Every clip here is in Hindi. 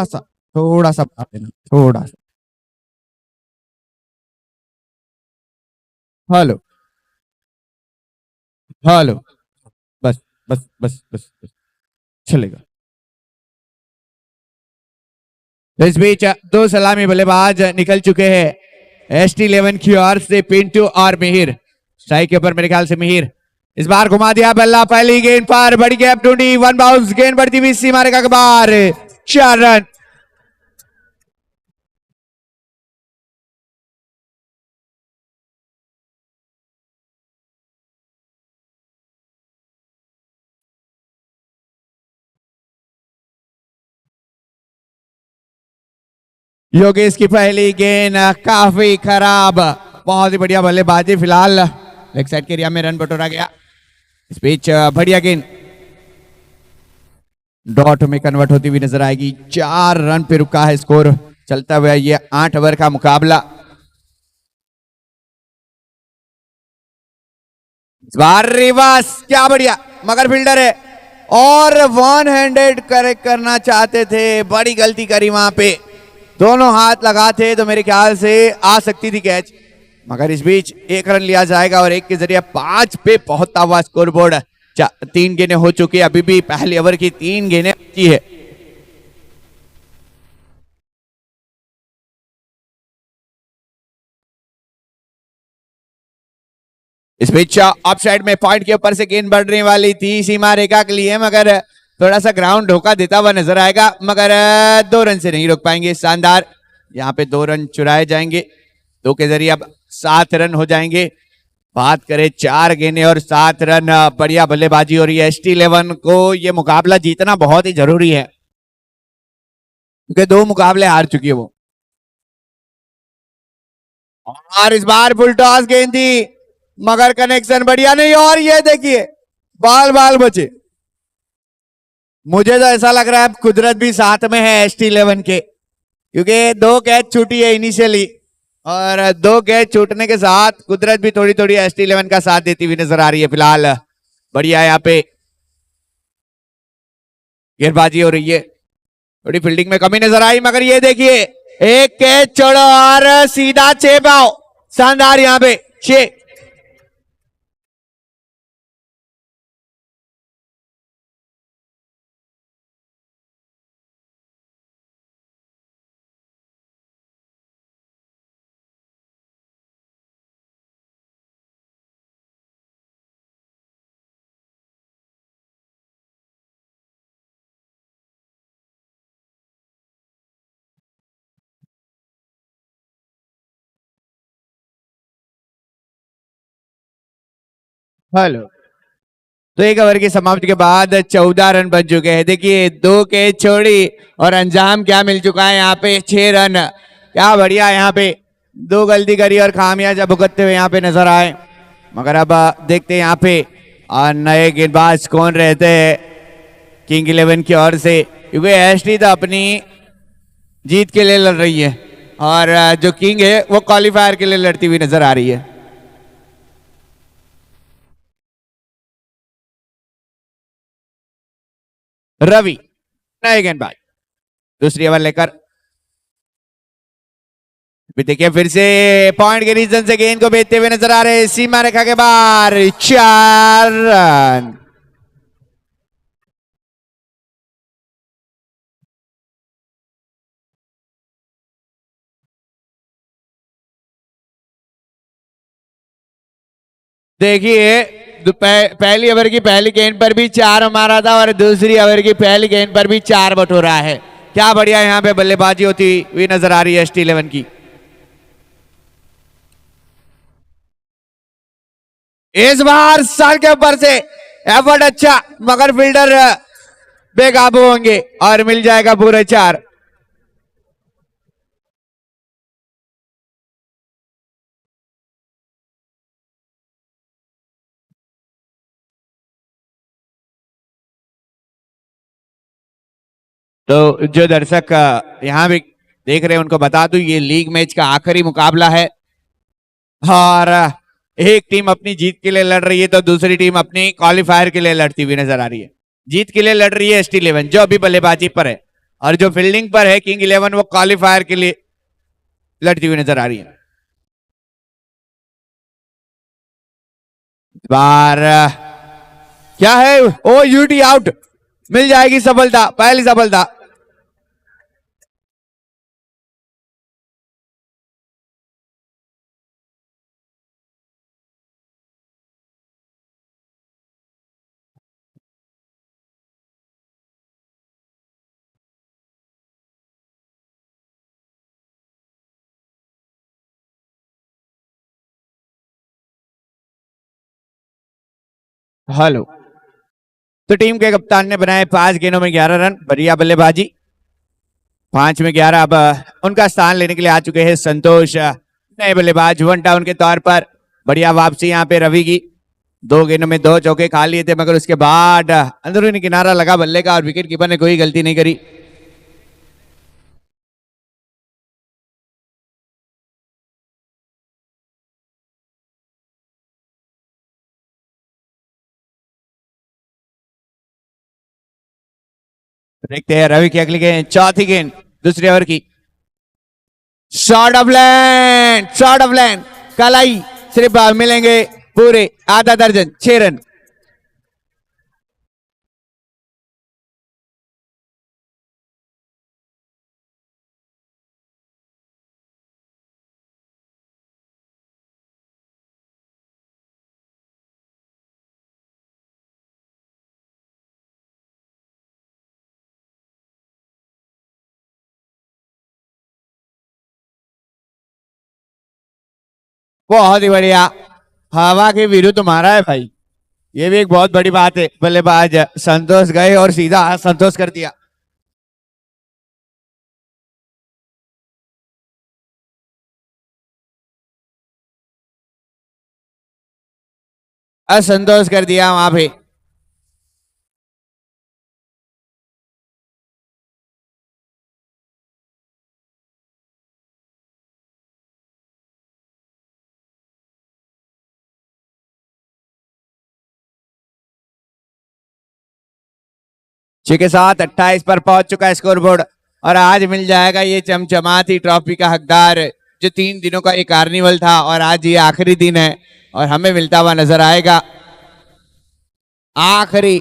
थोड़ा सा बढ़ा देना, थोड़ा सा। हेलो हेलो, बस बस बस बस बस, चलेगा। इस बीच दो सलामी बल्लेबाज निकल चुके हैं ST11 की ओर से, पिंटू और मिहिर। स्ट्राइक के ऊपर मेरे ख्याल से मिहिर, इस बार घुमा दिया बल्ला, पहली गेंद पर बड़ी गैप ढूंढी, वन बाउंस, गेंद बढ़ती हुई सीमा रेखा के बाहर, 4 रन। योगेश की पहली गेंद काफी खराब, बहुत ही बढ़िया बल्लेबाजी। फिलहाल लेग साइड के एरिया में रन बटोरा गया। इस बीच बढ़िया गेंद डॉट में कन्वर्ट होती हुई नजर आएगी। 4 रन पे रुका है स्कोर, चलता हुआ ये 8 ओवर का मुकाबला। इस बार रिवर्स, क्या बढ़िया, मगर फील्डर है और वन हैंडेड करेक्ट करना चाहते थे, बड़ी गलती करी वहां पे। दोनों हाथ लगाते तो मेरे ख्याल से आ सकती थी कैच, मगर इस बीच 1 रन लिया जाएगा और 1 के जरिए 5 पे पहुंचता हुआ स्कोर बोर्ड। 3 गेंदें हो चुकी है, अभी भी पहले ओवर की 3 गेंदें बची है। इस बीच ऑफ साइड में पॉइंट के ऊपर से गेंद बढ़ने वाली थी सीमा रेखा के लिए, मगर थोड़ा सा ग्राउंड धोखा देता हुआ नजर आएगा, मगर 2 रन से नहीं रोक पाएंगे। शानदार, यहाँ पे 2 रन चुराए जाएंगे, 2 के जरिए अब 7 रन हो जाएंगे। बात करें 4 गेंदें और 7 रन, बढ़िया बल्लेबाजी हो रही है। ST11 को ये मुकाबला जीतना बहुत ही जरूरी है, क्योंकि 2 मुकाबले हार चुकी है वो। और इस बार फुल टॉस गेंद थी, मगर कनेक्शन बढ़िया नहीं, और ये देखिए बाल बाल बचे। मुझे तो ऐसा लग रहा है कुदरत भी साथ में है ST11 के, क्योंकि 2 कैच छूटी है इनिशियली, और 2 कैच छूटने के साथ कुदरत भी थोड़ी थोड़ी ST11 का साथ देती हुई नजर आ रही है। फिलहाल बढ़िया यहाँ पे गेंदबाजी हो रही है, थोड़ी फील्डिंग में कमी नजर आई, मगर ये देखिए 1 कैच छोड़ो और सीधा 6 पाओ। शानदार यहाँ पे 6। हेलो, तो 1 ओवर की समाप्ति के बाद 14 रन बन चुके हैं। देखिए 2 कैच छोड़ी और अंजाम क्या मिल चुका है यहाँ पे, 6 रन। क्या बढ़िया, यहाँ पे 2 गलती करी और खामियाजा भुगतते हुए यहाँ पे नजर आए। मगर अब देखते हैं यहाँ पे नए गेंदबाज कौन रहते हैं किंग 11 की ओर से, क्योंकि ST तो अपनी जीत के लिए लड़ रही है और जो किंग है वो क्वालिफायर के लिए लड़ती हुई नजर आ रही है। रवि नए गेंदबाज, दूसरी ओवर लेकर देखिए फिर से पॉइंट के रीजन से गेंद को भेजते हुए नजर आ रहे हैं, सीमा रेखा के बाहर, 4 रन। देखिए पहली ओवर की पहली गेंद पर भी 4 मारा था और दूसरी ओवर की पहली गेंद पर भी 4 बटोरा है। क्या बढ़िया यहाँ पे बल्लेबाजी होती हुई नजर आ रही है ST11 की। इस बार सर के ऊपर से एफर्ट अच्छा, मगर फील्डर बेकाबू होंगे और मिल जाएगा पूरे 4। तो जो दर्शक यहाँ भी देख रहे हैं उनको बता दूं, ये लीग मैच का आखिरी मुकाबला है और एक टीम अपनी जीत के लिए लड़ रही है तो दूसरी टीम अपनी क्वालिफायर के लिए लड़ती हुई नजर आ रही है। जीत के लिए लड़ रही है ST11 जो अभी बल्लेबाजी पर है, और जो फील्डिंग पर है किंग 11 वो क्वालिफायर के लिए लड़ती हुई नजर आ रही है। बार क्या है, ओ यूटी आउट, मिल जाएगी सफलता, पहली सफलता। हेलो। तो टीम के कप्तान ने बनाए 5 गेंदों में 11 रन, बढ़िया बल्लेबाजी। 5 में 11। अब उनका स्थान लेने के लिए आ चुके हैं संतोष, नए बल्लेबाज 1 डाउन के तौर पर। बढ़िया वापसी यहाँ पे रवि की। 2 गेंदों में 2 चौके खा लिए थे, मगर उसके बाद अंदरूनी किनारा लगा बल्ले का और विकेट कीपर ने कोई गलती नहीं करी। देखते हैं रवि की अगली गेंद, चौथी गेंद दूसरे ओवर की। Short of land, short of land, कलाई। सिर्फ मिलेंगे पूरे आधा दर्जन, 6 रन। बहुत ही बढ़िया, हवा के विरुद्ध मारा है भाई, ये भी एक बहुत बड़ी बात है। बल्लेबाज संतोष गए और सीधा संतोष कर दिया। असंतोष कर दिया वहां पे। के साथ 28 पर पहुंच चुका है स्कोरबोर्ड, और आज मिल जाएगा ये चमचमाती ट्रॉफी का हकदार, जो 3 दिनों का ये कार्निवल था और आज ये आखिरी दिन है और हमें मिलता हुआ नजर आएगा आखिरी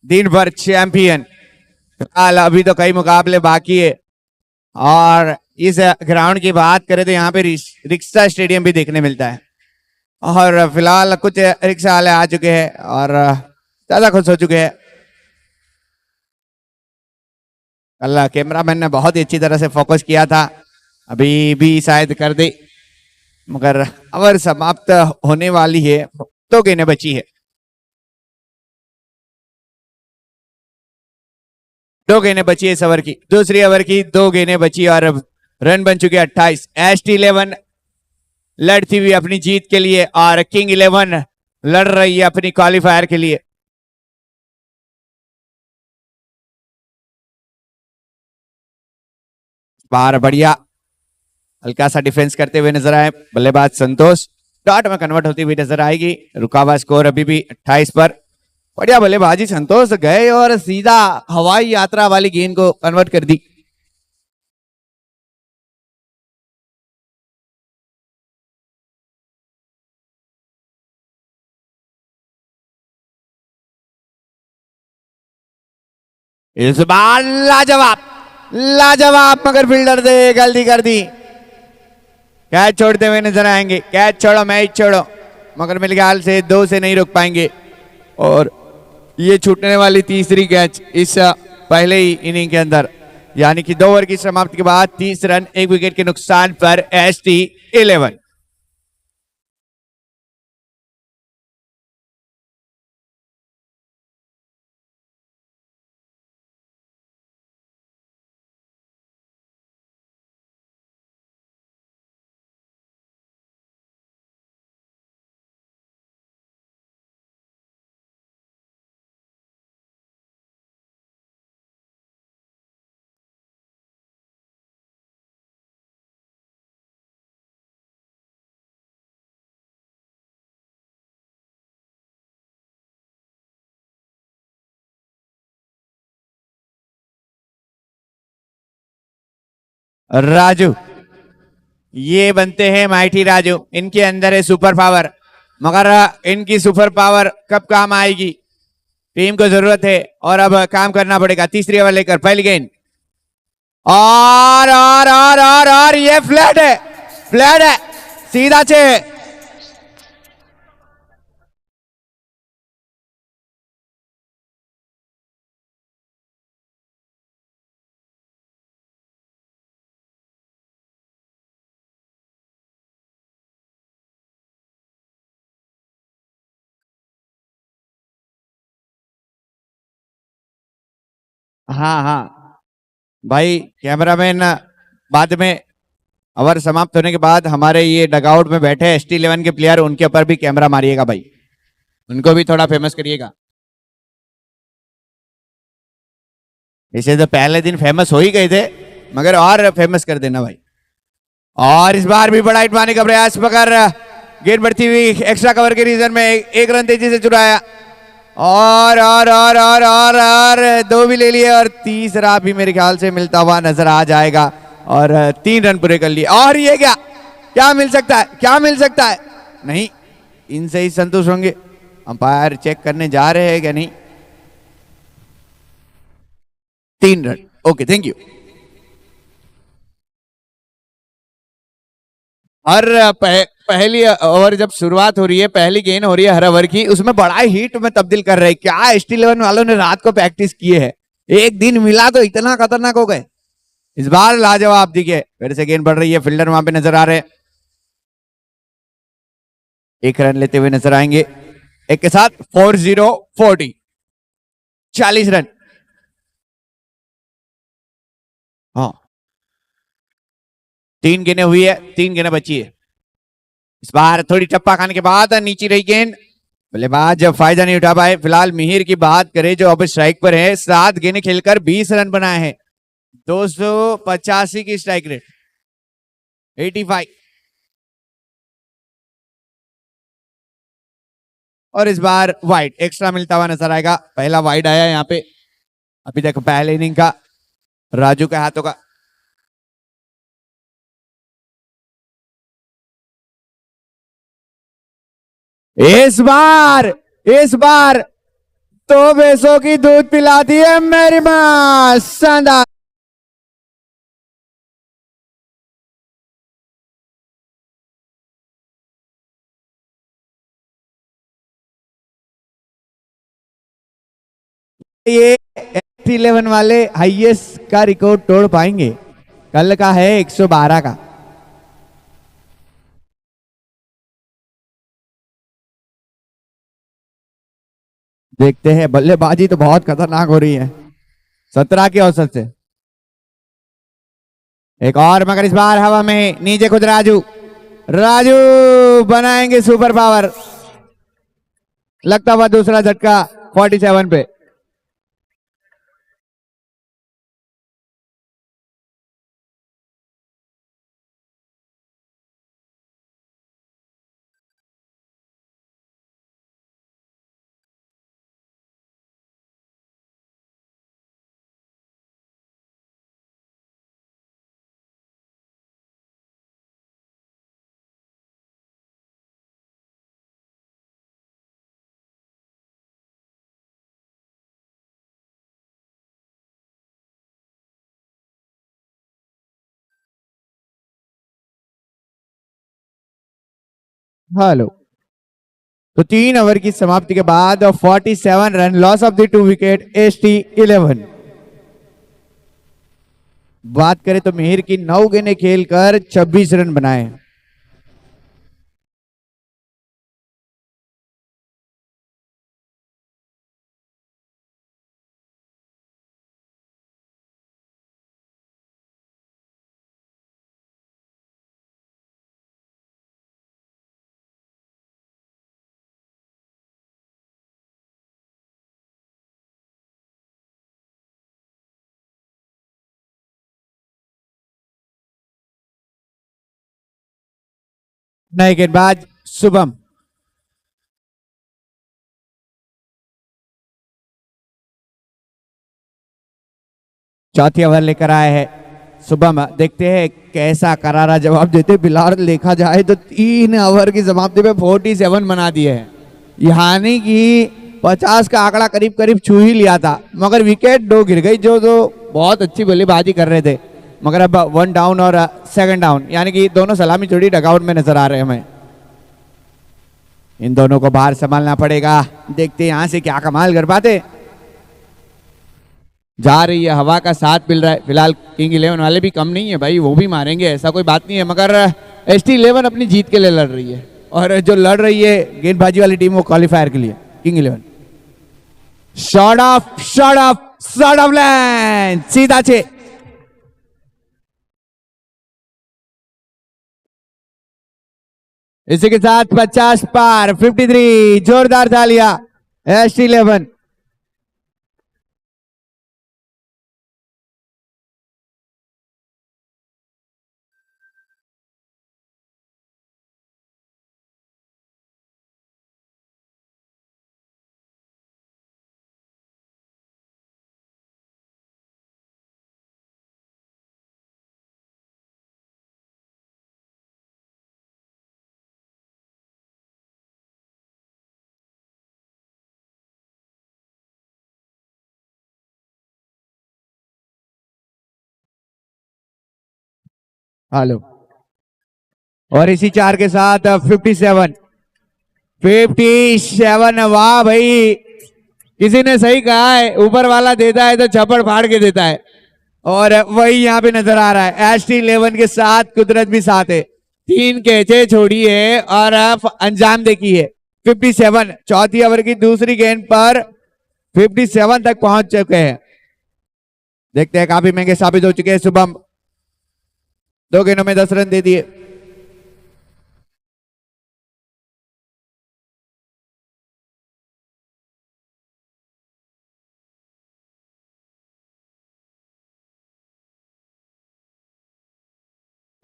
दिन पर चैंपियन। फिलहाल अभी तो कई मुकाबले बाकी है, और इस ग्राउंड की बात करें तो यहाँ पे रिक्शा स्टेडियम भी देखने मिलता है। और फिलहाल कुछ रिक्शा वाले आ चुके हैं और ज्यादा खुश हो चुके हैं। कल कैमरामैन ने बहुत ही अच्छी तरह से फोकस किया था, अभी भी शायद कर दे, मगर ओवर समाप्त होने वाली है, 2 गेंदें बची है। 2 गेंदें बची है इस ओवर की, दूसरी ओवर की 2 गेंदें बची और रन बन चुके 28। ST11 लड़ती हुई अपनी जीत के लिए और किंग 11 लड़ रही है अपनी क्वालिफायर के लिए। बार बढ़िया हल्का सा डिफेंस करते हुए नजर आए बल्लेबाज संतोष, डॉट में कन्वर्ट होती हुई नजर आएगी। रुका हुआ स्कोर अभी भी 28 पर। बढ़िया बल्लेबाजी, संतोष गए और सीधा हवाई यात्रा वाली गेंद को कन्वर्ट कर दी। इस बार लाजवाब, लाजवाब, मगर फील्डर ने गलती कर दी। कैच छोड़ते हुए नजर आएंगे, कैच छोड़ो मैच छोड़ो, मगर मेरे ख्याल से 2 से नहीं रोक पाएंगे। और ये छूटने वाली तीसरी कैच इस पहले ही इनिंग के अंदर, यानी कि 2 ओवर की समाप्ति के बाद 30 रन 1 विकेट के नुकसान पर ST11। राजू, ये बनते हैं माइटी राजू, इनके अंदर है सुपर पावर, मगर इनकी सुपर पावर कब काम आएगी, टीम को जरूरत है और अब काम करना पड़ेगा। तीसरी ओवर लेकर पहली गेंद और ये फ्लैट है, फ्लैट है, सीधा छह। हाँ हाँ भाई, कैमरामैन बाद में ओवर समाप्त होने के बाद हमारे ये डगआउट में बैठे ST11 के प्लेयर, उनके ऊपर भी कैमरा मारिएगा भाई, उनको भी थोड़ा फेमस करिएगा। इसे तो पहले दिन फेमस हो ही गए थे, मगर और फेमस कर देना भाई। और इस बार भी बड़ा हिट मारने का प्रयास, मगर गेंद बढ़ती हुई एक्स्ट्रा कवर के रीजन में एक रन तेजी से चुराया और दो भी ले लिए और तीसरा भी मेरे ख्याल से मिलता हुआ नजर आ जाएगा और 3 रन पूरे कर लिए। और ये क्या क्या मिल सकता है, क्या मिल सकता है, नहीं, इनसे ही संतुष्ट होंगे, अंपायर चेक करने जा रहे हैं क्या नहीं। 3 रन, ओके, थैंक यू। हर पहली ओवर जब शुरुआत हो रही है, पहली गेंद हो रही है हर ओवर की, उसमें बड़ा हिट में तब्दील कर रहे हैं। क्या ST11 वालों ने रात को प्रैक्टिस किए है, एक दिन मिला तो इतना खतरनाक हो गए। इस बार लाजवाब दिखे, फिर से गेंद बढ़ रही है, फील्डर वहां पे नजर आ रहे हैं, 1 रन लेते हुए नजर आएंगे। एक के साथ 40 40 रन। हाँ, 3 गेंदें हुई है, 3 गेंदें बची है। इस बार थोड़ी टप्पा खाने के बाद नीचे रही गेंद, बल्लेबाज जब फायदा नहीं उठा पाए। फिलहाल मिहिर की बात करें जो अब स्ट्राइक पर है, 7 गेंदें खेलकर 20 रन बनाए हैं, 285 की स्ट्राइक रेट, 85। और इस बार वाइड एक्स्ट्रा मिलता हुआ नजर आएगा, पहला वाइड आया यहाँ पे अभी तक पहले इनिंग का, राजू के हाथों का। इस बार तो भैंसों की दूध पिलाती है मेरी मां, शानदार। ये ST11 वाले हाईएस्ट का रिकॉर्ड तोड़ पाएंगे, कल का है 112 का। देखते हैं, बल्लेबाजी तो बहुत खतरनाक हो रही है, 17 के औसत से। एक और, मगर इस बार हवा में नीचे खुद राजू, राजू बनाएंगे सुपर पावर, लगता हुआ दूसरा झटका 47 पे। हेलो, तो 3 ओवर की समाप्ति के बाद 47 run, loss of the 2 wicket ST11। बात करें तो मिहिर की 9 गेंदें खेलकर 26 रन बनाए। नए गेंदबाज शुभम, चौथी ओवर लेकर आए हैं, शुभम देखते हैं कैसा करारा जवाब देते। फिलहाल देखा जाए तो 3 ओवर की समाप्ति पे 47 बना दिए हैं, यानी कि 50 का आंकड़ा करीब करीब छू ही लिया था, मगर विकेट 2 गिर गई जो बहुत अच्छी बल्लेबाजी कर रहे थे। मगर अब 1 डाउन और 2 डाउन, यानी कि दोनों सलामी छोड़ी डगआउट में नजर आ रहे हैं हमें। इन दोनों को बाहर संभालना पड़ेगा, देखते हैं यहां से क्या कमाल कर पाते। जा रही है, हवा का साथ मिल रहा है। फिलहाल किंग 11 वाले भी कम नहीं है भाई, वो भी मारेंगे, ऐसा कोई बात नहीं है, मगर ST 11 अपनी जीत के लिए लड़ रही है, और जो लड़ रही है गेंदबाजी वाली टीम वो क्वालिफायर के लिए। King 11 shot of, shot of, shot of land, सीधा 6। इसी के साथ 50 पार, 53, जोरदार तालियां ST 11। हेलो, और इसी 4 के साथ 57, 57। वाह भाई, किसी ने सही कहा है, ऊपर वाला देता है तो छप्पड़ फाड़ के देता है, और वही यहाँ पे नजर आ रहा है। ST 11 के साथ कुदरत भी साथ है, 3 कैचे छोड़ी है और अंजाम देखी है 57। चौथी ओवर की दूसरी गेंद पर 57 तक पहुंच चुके हैं। देखते हैं, काफी महंगे साबित हो चुके हैं शुभम, 2 गेंदों में 10 रन दे दिए।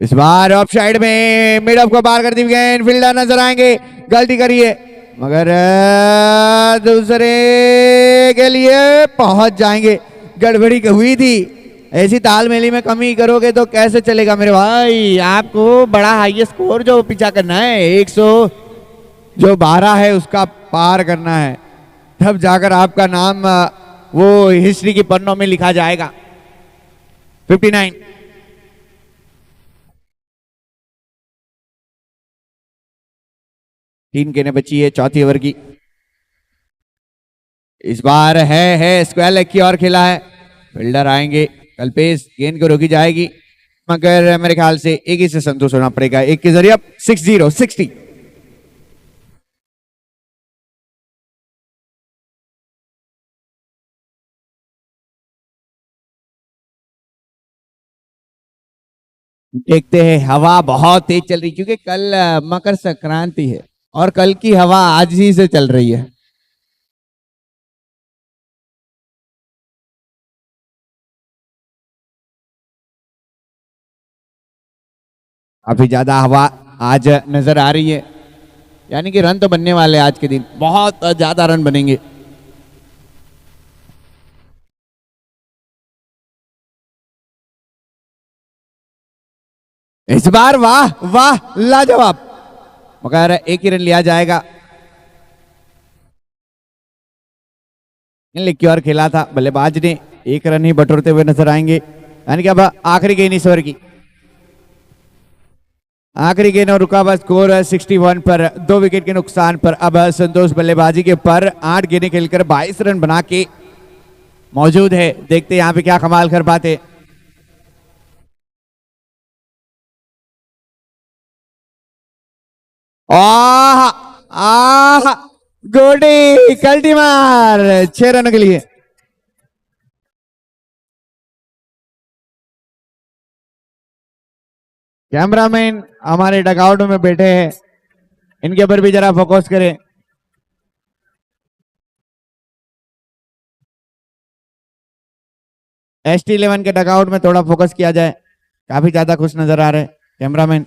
इस बार ऑफ साइड में मिड ऑफ को पार करती हुई गेंद, फील्डर नजर आएंगे, गलती करिए, मगर दूसरे के लिए पहुंच जाएंगे। गड़बड़ी हुई थी, ऐसी तालमेली में कमी करोगे तो कैसे चलेगा मेरे भाई। आपको बड़ा हाईएस्ट स्कोर जो पीछा करना है, 100 जो 12 है उसका पार करना है, तब जाकर आपका नाम वो हिस्ट्री की पन्नों में लिखा जाएगा। 59, 3 गेंदें बची है चौथी ओवर की। इस बार है स्क्वायर लेग की ओर खेला है, फील्डर आएंगे, कल्पेश गेंद को रोकी जाएगी, मगर मेरे ख्याल से एक ही से संतोष होना पड़ेगा, एक के जरिए 60, 60। देखते हैं, हवा बहुत तेज चल रही, क्योंकि कल मकर संक्रांति है और कल की हवा आज ही से चल रही है। काफी ज्यादा हवा आज नजर आ रही है, यानी कि रन तो बनने वाले आज के दिन, बहुत ज्यादा रन बनेंगे। इस बार वाह वाह लाजवाब, मगर एक ही रन लिया जाएगा। लिख की ओर खेला था, बल्लेबाज ने एक रन ही बटोरते हुए नजर आएंगे, यानी कि अब आखिरी गेंद इस ओवर की, आखिरी गेंद और रुका हुआ स्कोर 61 पर, 2 विकेट के नुकसान पर अब संतोष बल्लेबाजी के पर 8 गेंदें खेलकर 22 रन बना के मौजूद है। देखते हैं यहाँ पे क्या कमाल कर पाते। आह आह, गोडी कल्टी मार, 6 रनों के लिए। कैमरामैन हमारे डगआउट में बैठे हैं, इनके ऊपर भी जरा फोकस करें। ST 11 के डगआउट में थोड़ा फोकस किया जाए, काफी ज्यादा खुश नजर आ रहे हैं कैमरामैन।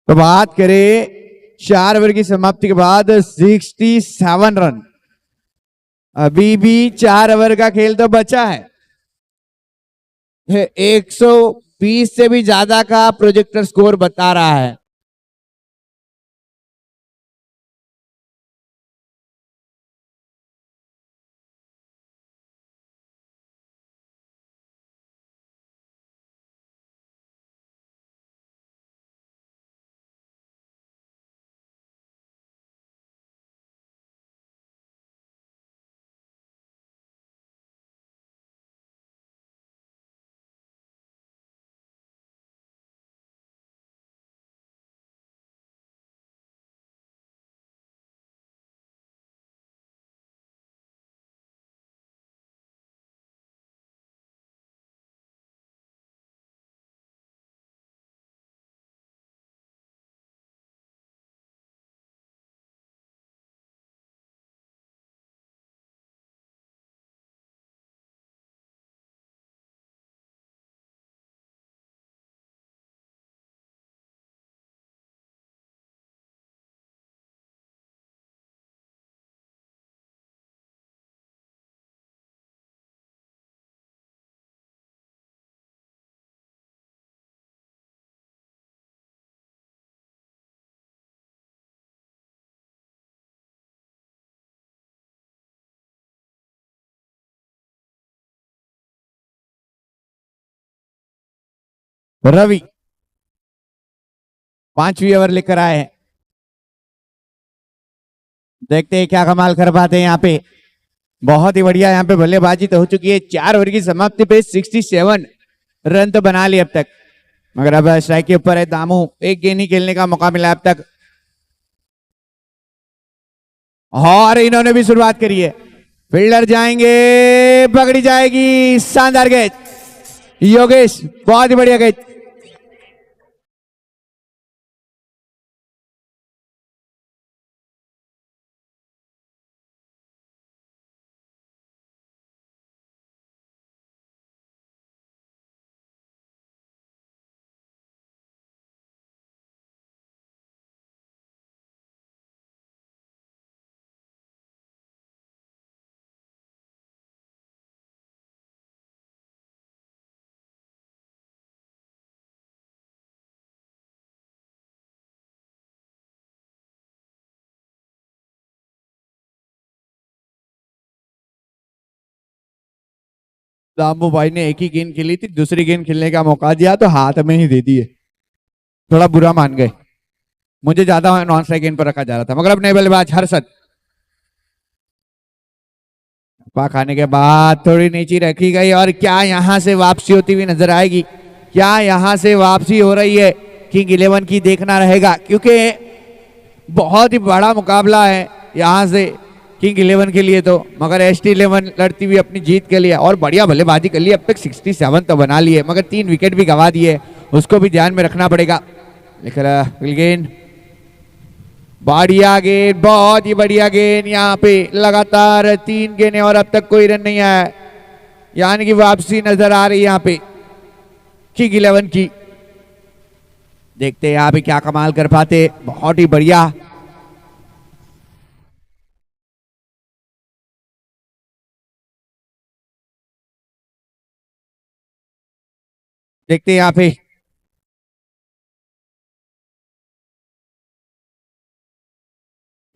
तो बात करें 4 ओवर की समाप्ति के बाद 67 रन। अभी भी 4 ओवर का खेल तो बचा है। 120 से भी ज्यादा का प्रोजेक्टर स्कोर बता रहा है। रवि 5वीं ओवर लेकर आए हैं। देखते हैं क्या कमाल कर पाते हैं यहाँ पे। बहुत ही बढ़िया यहाँ पे बल्लेबाजी तो हो चुकी है। 4 ओवर की समाप्ति पे 67 रन तो बना लिए अब तक, मगर अब स्ट्राइक के ऊपर है दामू। एक गेंद ही खेलने का मौका मिला अब तक और इन्होंने भी शुरुआत करी है। फील्डर जाएंगे, पकड़ी जाएगी, शानदार गेंद योगेश, बहुत ही बढ़िया गेंद। दामू भाई ने एक ही गेंद खेली थी, दूसरी गेंद खेलने का मौका दिया तो हाथ में ही दे दिए। थोड़ा बुरा मान गए। मुझे ज्यादा नॉन स्ट्राइक गेंद पर रखा जा रहा था, मगर अब नए बल्लेबाज हर्षद। पा खाने के बाद थोड़ी नीचे रखी गई और क्या यहां से वापसी होती हुई नजर आएगी? क्या यहां से वापसी हो रही है? किंग 11 की देखना रहेगा, क्योंकि बहुत ही बड़ा मुकाबला है यहां से किंग 11 के लिए तो। मगर एसटी 11 लड़ती हुई अपनी जीत के लिए और बढ़िया बल्लेबाजी कर ली। अब तक 67 तो बना लिए, मगर 3 विकेट भी गंवा दिए, उसको भी ध्यान में रखना पड़ेगा। गेंद, बढ़िया गेंद, बहुत ही बढ़िया गेंद। यहाँ पे लगातार 3 गेंदें और अब तक कोई रन नहीं आया, यानी कि वापसी नजर आ रही है यहाँ पे किंग 11 की। देखते हैं यहाँ पे क्या कमाल कर पाते। बहुत ही बढ़िया। देखते हैं यहाँ पे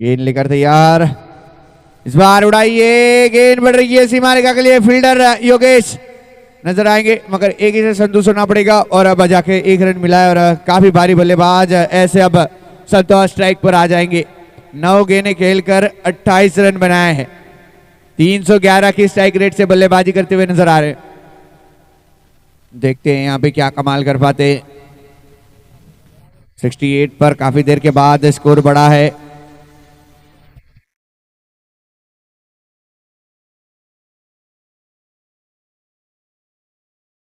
गेंद लेकर तैयार, इस बार उड़ाइए, गेंद बढ़ रही है सीमा रेखा के लिए। फील्डर योगेश नजर आएंगे, मगर एक ही से संतुष्ट होना पड़ेगा और अब जाके 1 रन मिला है। और काफी भारी बल्लेबाज ऐसे अब संतोष स्ट्राइक पर आ जाएंगे। 9 गेंदें खेलकर 28 रन बनाए हैं। 311 की स्ट्राइक रेट से बल्लेबाजी करते हुए नजर आ रहे हैं। देखते हैं यहाँ पे क्या कमाल कर पाते। 68 पर काफी देर के बाद स्कोर बढ़ा है।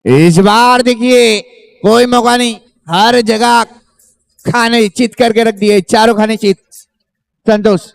इस बार देखिए कोई मौका नहीं, हर जगह खाने चित करके रख दिए, चारों खाने चित। संतोष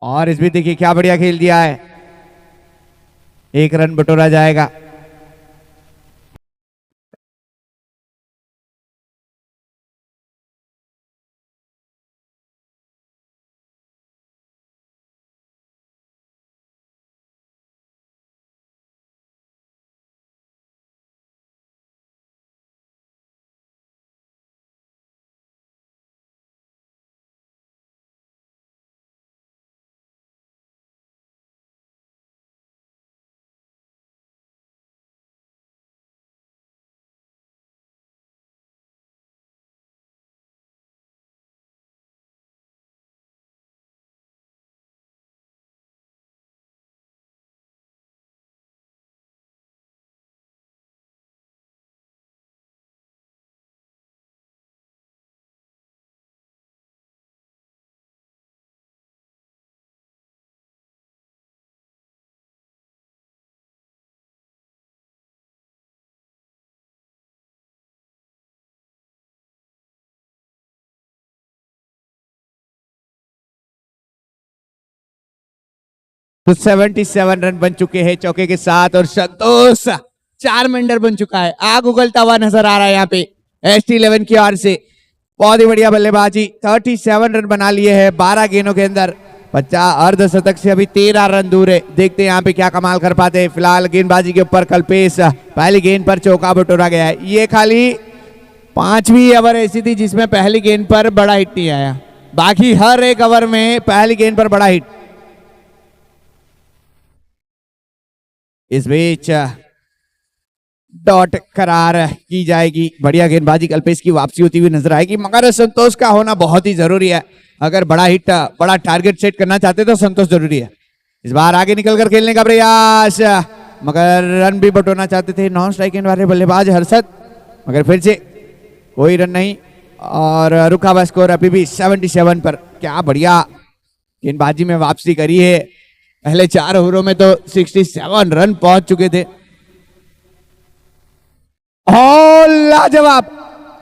और इस भी देखिए क्या बढ़िया खेल दिया है, एक रन बटोरा जाएगा। तो 77 रन बन चुके हैं चौके के साथ और संतोष 4 मेंबर बन चुका है। आग उगलता हुआ नजर आ रहा है यहाँ पे ST11 की ओर से। बहुत ही बढ़िया बल्लेबाजी, 37 रन बना लिए हैं 12 गेंदों के अंदर। 50 अर्धशतक से अभी 13 रन दूर है। देखते हैं यहाँ पे क्या कमाल कर पाते हैं। फिलहाल गेंदबाजी के ऊपर कल्पेश, पहली गेंद पर चौका बटोरा गया है। ये खाली 5वीं ओवर ऐसी थी जिसमें पहली गेंद पर बड़ा हिट नहीं आया, बाकी हर एक ओवर में पहली गेंद पर बड़ा हिट। इस बीच डॉट करार की जाएगी। बढ़िया गेंदबाजी कल्पेश की वापसी होती हुई नजर आएगी, मगर संतोष का होना बहुत ही जरूरी है। अगर बड़ा हिट, बड़ा टारगेट सेट करना चाहते तो संतोष जरूरी है। इस बार आगे निकलकर खेलने का प्रयास, मगर रन भी बटोरना चाहते थे नॉन स्ट्राइक एंड वाले बल्लेबाज हर्षद, मगर फिर से कोई रन नहीं और रुका हुआ स्कोर अभी भी 77 पर। क्या बढ़िया गेंदबाजी में वापसी करी है। पहले 4 ओवरों में तो 67 रन पहुंच चुके थे। और लाजवाब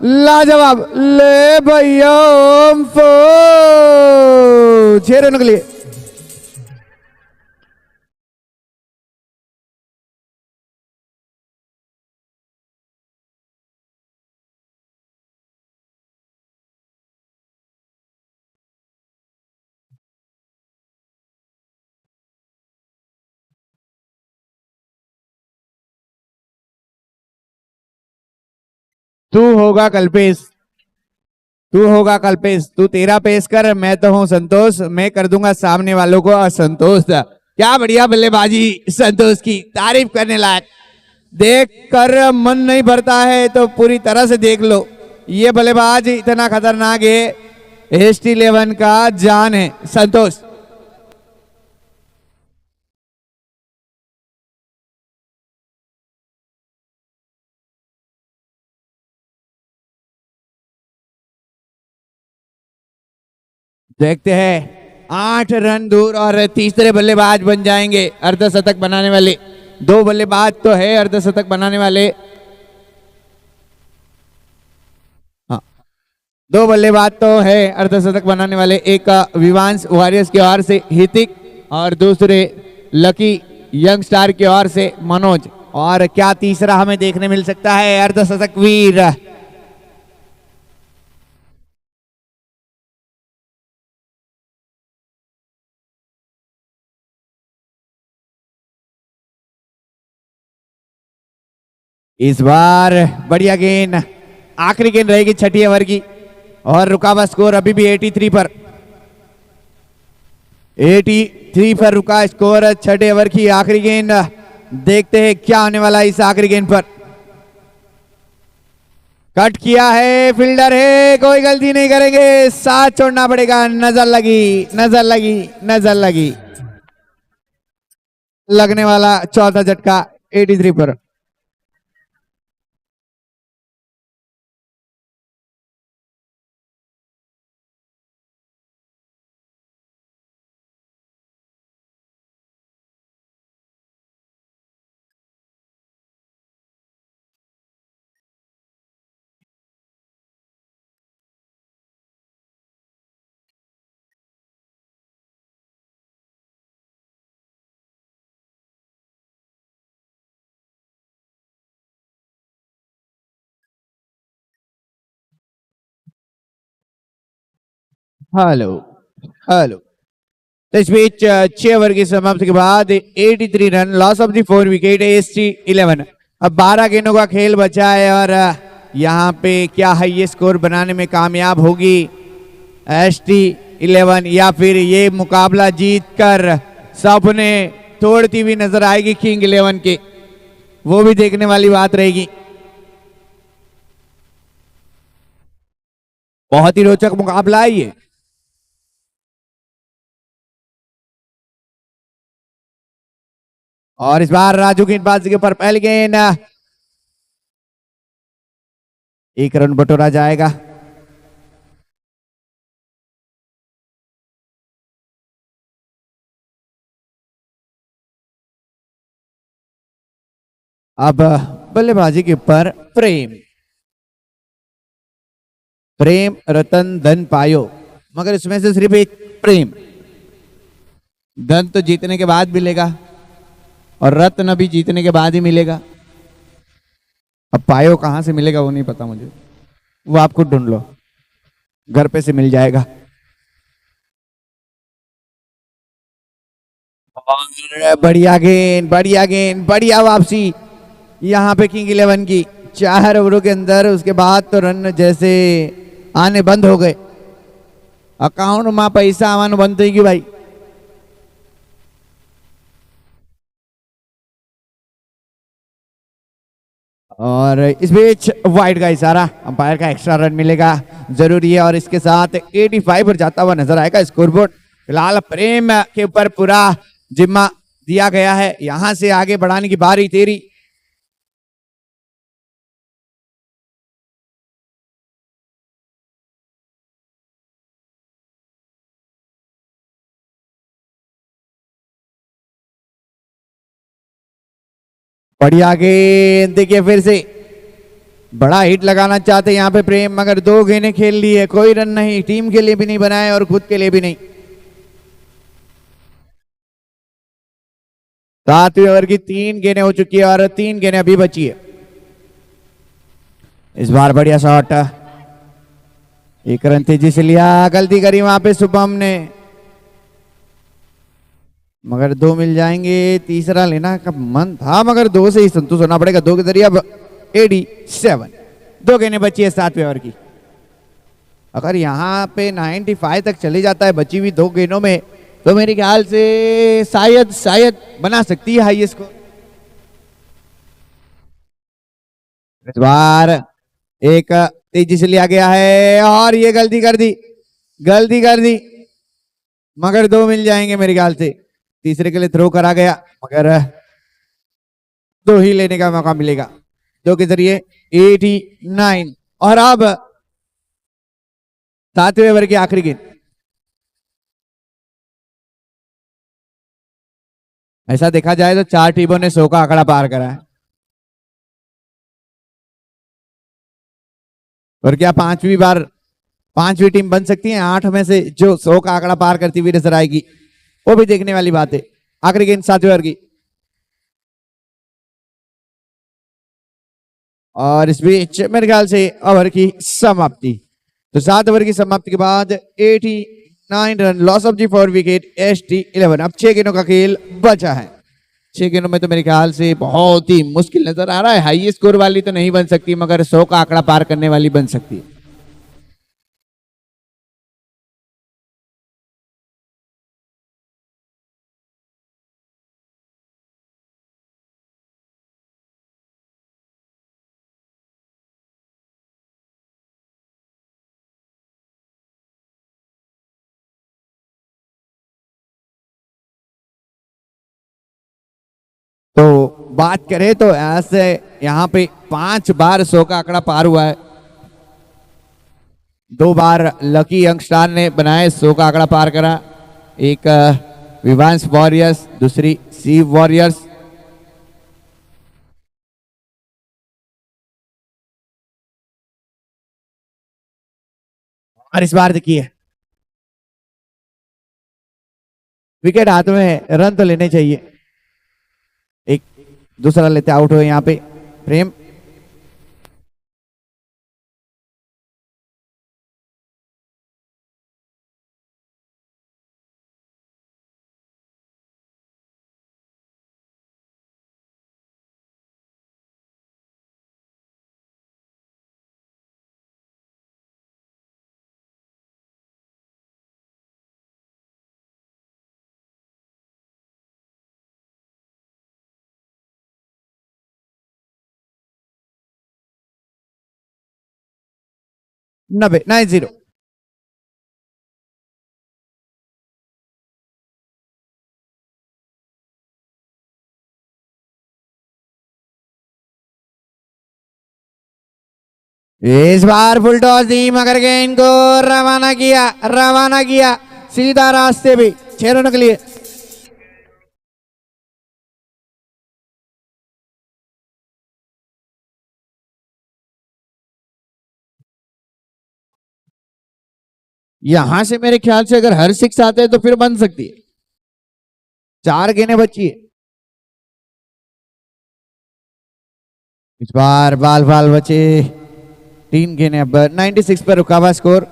लाजवाब, ले भैया 6 रनों के लिए। तू होगा कल्पेश, तू होगा कल्पेश, तू तेरा पेश कर, मैं तो हूं संतोष, मैं कर दूंगा सामने वालों को असंतोष। क्या बढ़िया बल्लेबाजी संतोष की, तारीफ करने लायक। देख कर मन नहीं भरता है तो पूरी तरह से देख लो, ये बल्लेबाज इतना खतरनाक है। ST11 का जान है संतोष। देखते हैं 8 रन दूर और तीसरे बल्लेबाज बन जाएंगे अर्धशतक बनाने वाले। 2 बल्लेबाज तो है अर्धशतक बनाने वाले। हाँ, 2 बल्लेबाज तो है अर्धशतक बनाने वाले, एक विवांश वॉरियर्स की ओर से हितिक और दूसरे लकी यंग स्टार की ओर से मनोज। और क्या तीसरा हमें देखने मिल सकता है अर्धशतक वीर। इस बार बढ़िया गेंद, आखिरी गेंद रहेगी छठी ओवर की और रुका हुआ स्कोर अभी भी 83 पर। 83 पर रुका स्कोर छठे ओवर की आखिरी गेंद। देखते हैं क्या होने वाला है इस आखिरी गेंद पर। कट किया है, फील्डर है, कोई गलती नहीं करेंगे, साथ छोड़ना पड़ेगा। नजर लगी, नजर लगी, नजर लगी, लगने वाला चौथा झटका 83 पर। Hello hello. तो इस बीच 6 ओवर की समाप्ति के बाद 83 run, loss of the 4 wicket, ST 11। अब 12 गेंदों का खेल बचा है और यहाँ पे क्या है ये स्कोर बनाने में कामयाब होगी एसटी 11 या फिर ये मुकाबला जीत कर सपने तोड़ती हुई नजर आएगी किंग 11 के, वो भी देखने वाली बात रहेगी। बहुत ही रोचक मुकाबला है ये। और इस बार राजू गेंदबाजी के ऊपर पहली गेंद, 1 रन बटोरा जाएगा। अब बल्लेबाजी के ऊपर प्रेम प्रेम रतन धन पायो, मगर इसमें से सिर्फ एक प्रेम। धन तो जीतने के बाद मिलेगा और रत्न भी जीतने के बाद ही मिलेगा। अब पायो कहां से मिलेगा वो नहीं पता मुझे, वो आप खुद ढूंढ लो, घर पे से मिल जाएगा। और बढ़िया गेंद बढ़िया गेंद बढ़िया वापसी यहाँ पे किंग 11 की 4 ओवरों के अंदर। उसके बाद तो रन जैसे आने बंद हो गए, अकाउंट में पैसा आवानो बंद થઈ ગયું भाई। और इस बीच वाइड का इशारा, अंपायर का एक्स्ट्रा रन मिलेगा जरूरी है और इसके साथ 85 पर जाता हुआ नजर आएगा स्कोरबोर्ड। फिलहाल प्रेम के ऊपर पूरा जिम्मा दिया गया है, यहां से आगे बढ़ाने की बारी तेरी। बढ़िया गेंद, देखिए फिर से बड़ा हिट लगाना चाहते यहाँ पे प्रेम, मगर 2 गेंदें खेल ली है, कोई रन नहीं, टीम के लिए भी नहीं बनाए और खुद के लिए भी नहीं। 7वें ओवर की 3 गेंदें हो चुकी है और 3 गेंदें अभी बची है। इस बार बढ़िया शॉट, 1 रन तेजी से लिया, गलती करी वहां पे शुभम ने, मगर 2 मिल जाएंगे। तीसरा लेना का मन था मगर 2 से ही संतुष्ट होना पड़ेगा, 2 के जरिए। अब 87, 2 गेंदें बची है 7वें ओवर की। अगर यहाँ पे 95 तक चले जाता है बची हुई 2 गेंदों में, तो मेरे ख्याल से शायद बना सकती है हाई स्कोर। इस बार एक तेजी से लिया गया है और ये गलती कर दी, मगर 2 मिल जाएंगे मेरे ख्याल से। तीसरे के लिए थ्रो करा गया मगर 2 ही लेने का मौका मिलेगा, 2 के जरिए 89। और अब 7वें ओवर की आखिरी गेंद, ऐसा देखा जाए तो 4 टीमों ने 100 का आंकड़ा पार करा है। और क्या पांचवी टीम बन सकती है 8 में से जो 100 का आंकड़ा पार करती हुई नजर आएगी, वो भी देखने वाली बात है। आखिरी गेंद 7वें ओवर की, और इस बीच मेरे ख्याल से ओवर की समाप्ति। तो 7 ओवर की समाप्ति के बाद 89 run, loss of the 4 wicket, ST 11। अब 6 गेंदों का खेल बचा है। 6 गेंदों में तो मेरे ख्याल से बहुत ही मुश्किल नजर आ रहा है, हाई स्कोर वाली तो नहीं बन सकती मगर 100 का आंकड़ा पार करने वाली बन सकती है। तो बात करें तो ऐसे यहाँ पे 5 बार 100 का आंकड़ा पार हुआ है। 2 बार लकी यंगस्टार ने बनाए 100 का आंकड़ा पार करा, एक विवांश वॉरियर्स, दूसरी सी वॉरियर्स। और इस बार देखिए विकेट हाथ में है, रन तो लेने चाहिए। एक दूसरा लेते आउट हुए यहाँ पे प्रेम। 90 90। इस बार फुल टॉस दी मगर गेंद को रवाना किया सीधा रास्ते पे 6 रनों के लिए। यहां से मेरे ख्याल से अगर हर 6 आते हैं तो फिर बन सकती है। 4 गेंदें बची है। इस बार बाल बाल बचे 3 गेंदें। अब 96 पर रुका हुआ स्कोर।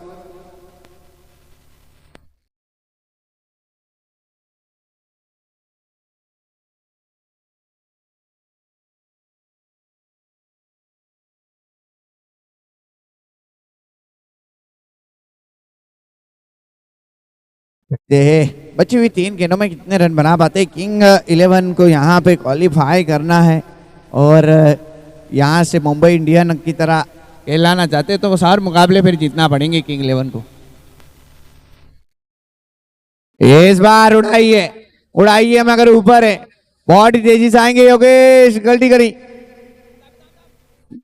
देखते हैं बची हुई 3 गेंदों में कितने रन बना पाते। किंग 11 को यहाँ पे क्वालिफाई करना है और यहाँ से मुंबई इंडियन की तरह कहलाना चाहते तो वो सारे मुकाबले फिर जीतना पड़ेंगे किंग 11 को। इस बार उड़ाई है मगर ऊपर है। बहुत ही तेजी से आएंगे योगेश, गलती करी।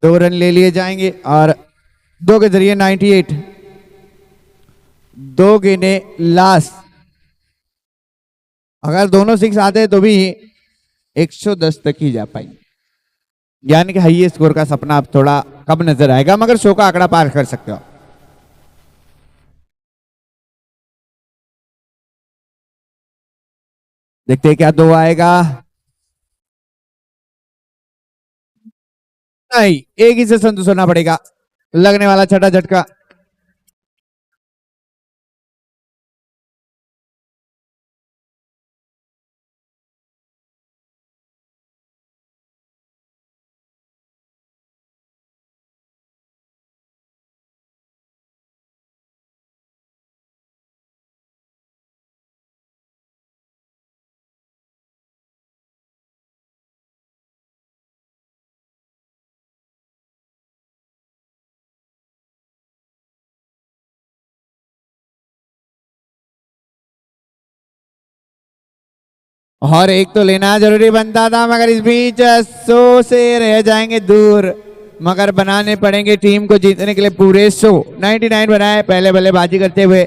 2 रन ले लिए जाएंगे और 2 के जरिए 98। 2 गेंदें लास्ट। अगर दोनों 6 आते तो भी 110 तक ही जा पाएंगे। यानी कि हाईएस्ट स्कोर का सपना अब थोड़ा कम नजर आएगा मगर 100 का आंकड़ा पार कर सकते हो। देखते हैं क्या 2 आएगा। नहीं, एक ही से संतुष्ट होना पड़ेगा। लगने वाला छठा झटका। और एक तो लेना जरूरी बनता था मगर इस बीच 100 से रह जाएंगे दूर। मगर बनाने पड़ेंगे टीम को जीतने के लिए पूरे 100। 99 बनाए पहले बल्लेबाजी करते हुए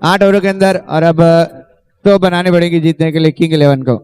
8 ओवरों के अंदर और अब 100 बनाने पड़ेंगे जीतने के लिए किंग 11 को।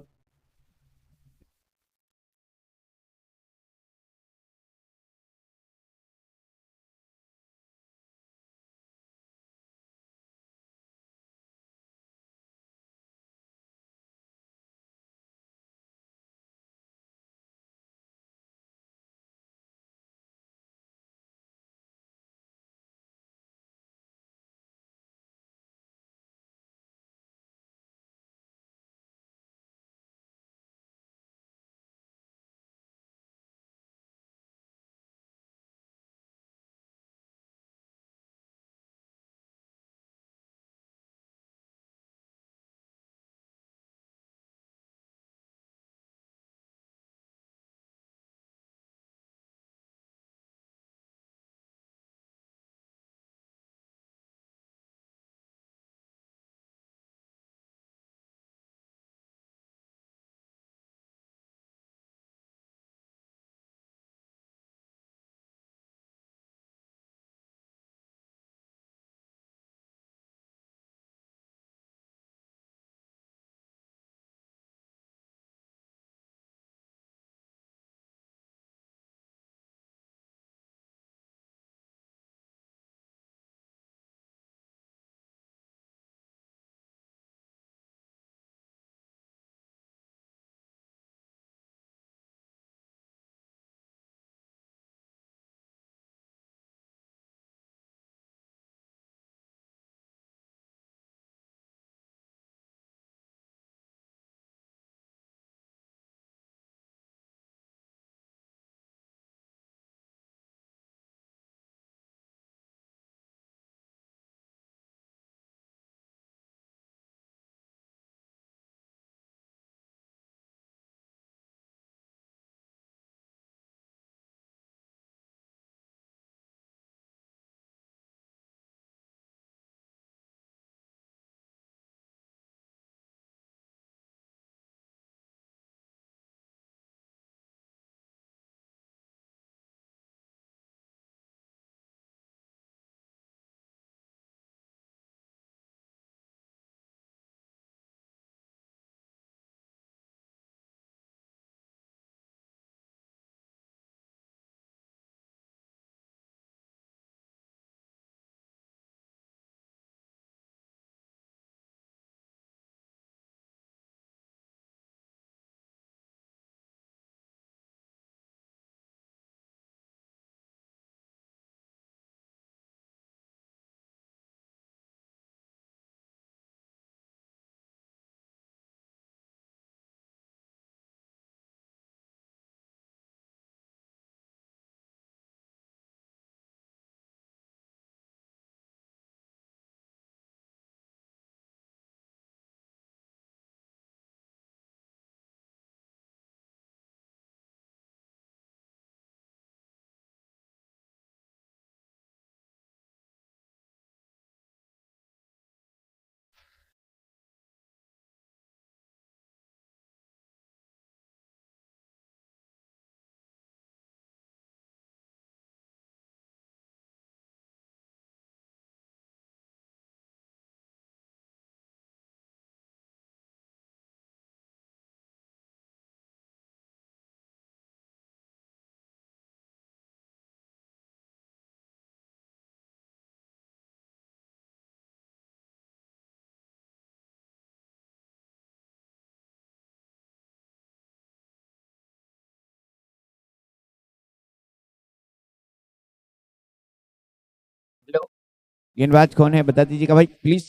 गेंदबाज कौन है बता दीजिएगा भाई प्लीज।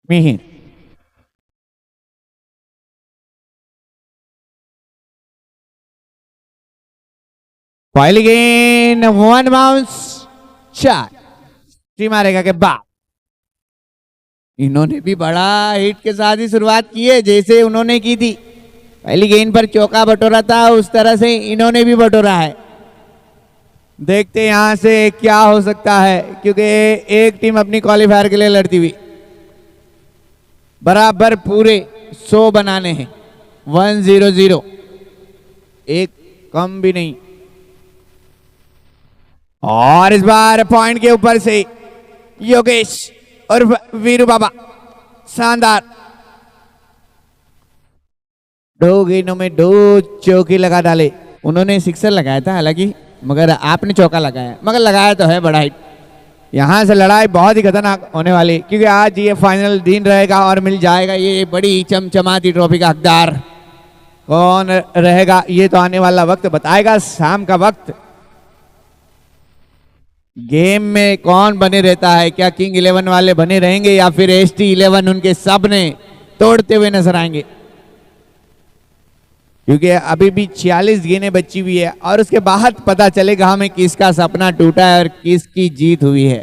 मिहिर। पहली गेंद 1 बाउंस 4 मारेगा के बाद। इन्होंने भी बड़ा हिट के साथ ही शुरुआत की है जैसे उन्होंने की थी। पहली गेंद पर चौका बटोरा था उस तरह से इन्होंने भी बटोरा है। देखते यहां से क्या हो सकता है क्योंकि एक टीम अपनी क्वालिफायर के लिए लड़ती हुई। बराबर पूरे 100 बनाने हैं। 1-0-0 एक कम भी नहीं। और इस बार पॉइंट के ऊपर से योगेश और वीरू बाबा शानदार 2 गेंदों में 2 चौके लगा डाले। उन्होंने सिक्सर लगाया था हालांकि मगर आपने चौका लगाया मगर लगाया तो है बड़ा हिट। यहां से लड़ाई बहुत ही खतरनाक होने वाली क्योंकि आज ये फाइनल दिन रहेगा और मिल जाएगा ये बड़ी चमचमाती ट्रॉफी का हकदार कौन रहेगा ये तो आने वाला वक्त बताएगा। शाम का वक्त गेम में कौन बने रहता है क्या किंग 11 वाले बने रहेंगे या फिर ST 11 उनके सबने तोड़ते हुए नजर आएंगे क्योंकि अभी भी 46 गेंदें बची हुई है और उसके बाद पता चलेगा हमें किसका सपना टूटा है और किसकी जीत हुई है।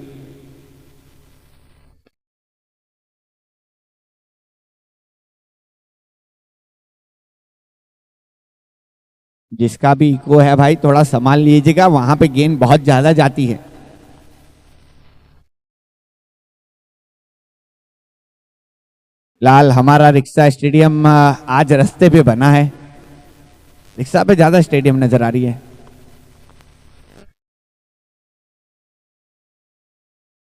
जिसका भी इको है भाई थोड़ा संभाल लीजिएगा वहां पे गेंद बहुत ज्यादा जाती है। लाल हमारा रिक्शा स्टेडियम आज रास्ते पे बना है। रिक्शा पे ज्यादा स्टेडियम नजर आ रही है।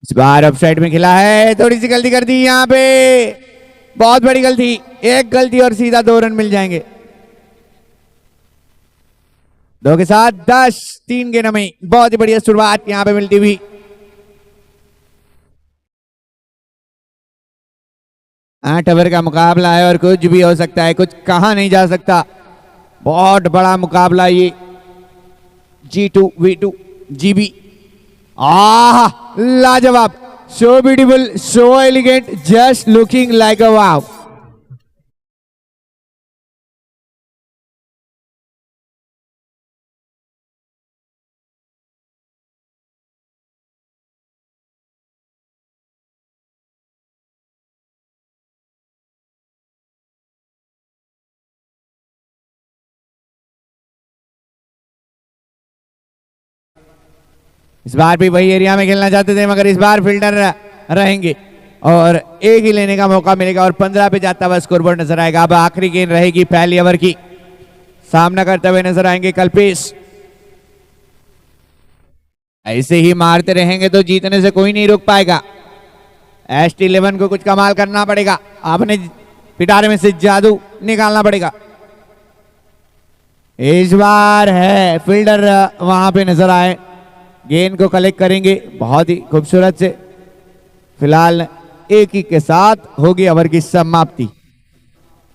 इस बार ऑफसाइड में खिला है थोड़ी सी गलती कर दी यहां पे बहुत बड़ी गलती। एक गलती और सीधा 2 रन मिल जाएंगे। 2 के साथ 10 3 गेंदों में बहुत ही बढ़िया शुरुआत यहां पे मिलती हुई। 8 ओवर का मुकाबला है और कुछ भी हो सकता है कुछ कहा नहीं जा सकता। बहुत बड़ा मुकाबला ये G2 V2 GB। लाजवाब so beautiful so elegant just looking like a wow. इस बार भी वही एरिया में खेलना चाहते थे मगर इस बार फील्डर रहेंगे और एक ही लेने का मौका मिलेगा और 15 पे जाता हुआ स्कोरबोर्ड नजर आएगा। अब आखिरी गेंद रहेगी पहली ओवर की। सामना करते हुए नजर आएंगे कल्पेश। ऐसे ही मारते रहेंगे तो जीतने से कोई नहीं रोक पाएगा। ST 11 को कुछ कमाल करना पड़ेगा। आपने पिटारे में से जादू निकालना पड़ेगा। इस बार है फील्डर वहां पे नजर आए गेंद को कलेक्ट करेंगे बहुत ही खूबसूरत से। फिलहाल एक ही के साथ होगी ओवर की समाप्ति।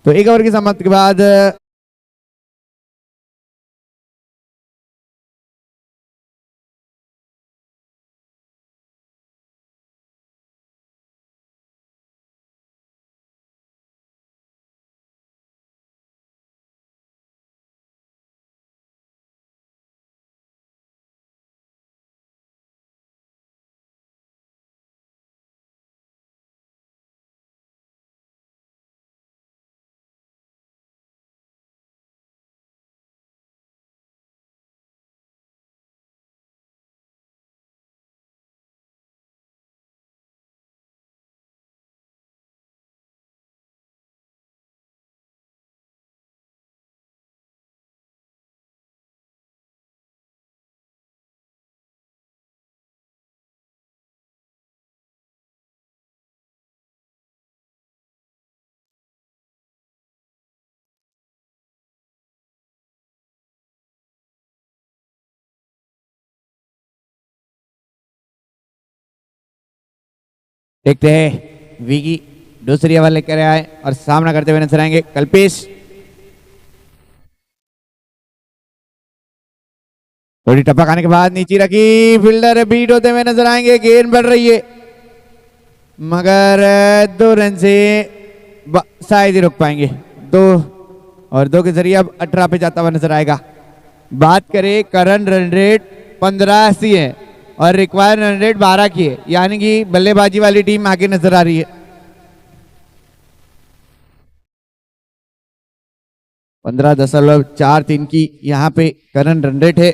तो एक ओवर की समाप्ति के बाद देखते हैं विकी दूसरी ओवर लेकर आए और सामना करते हुए नजर आएंगे कल्पेश। थोड़ी टपक आने के बाद नीचे रखी, फील्डर बीट होते हुए नजर आएंगे, गेंद बढ़ रही है मगर 2 रन से शायद ही रोक पाएंगे। 2 और 2 के जरिए अब 18 पे जाता हुआ नजर आएगा। बात करें करंट रन रेट 1580 है और रिक्वायर्ड रन रेट 12 की है, यानी कि बल्लेबाजी वाली टीम आगे नजर आ रही है। 15.43 की यहाँ पे करंट रन रेट है।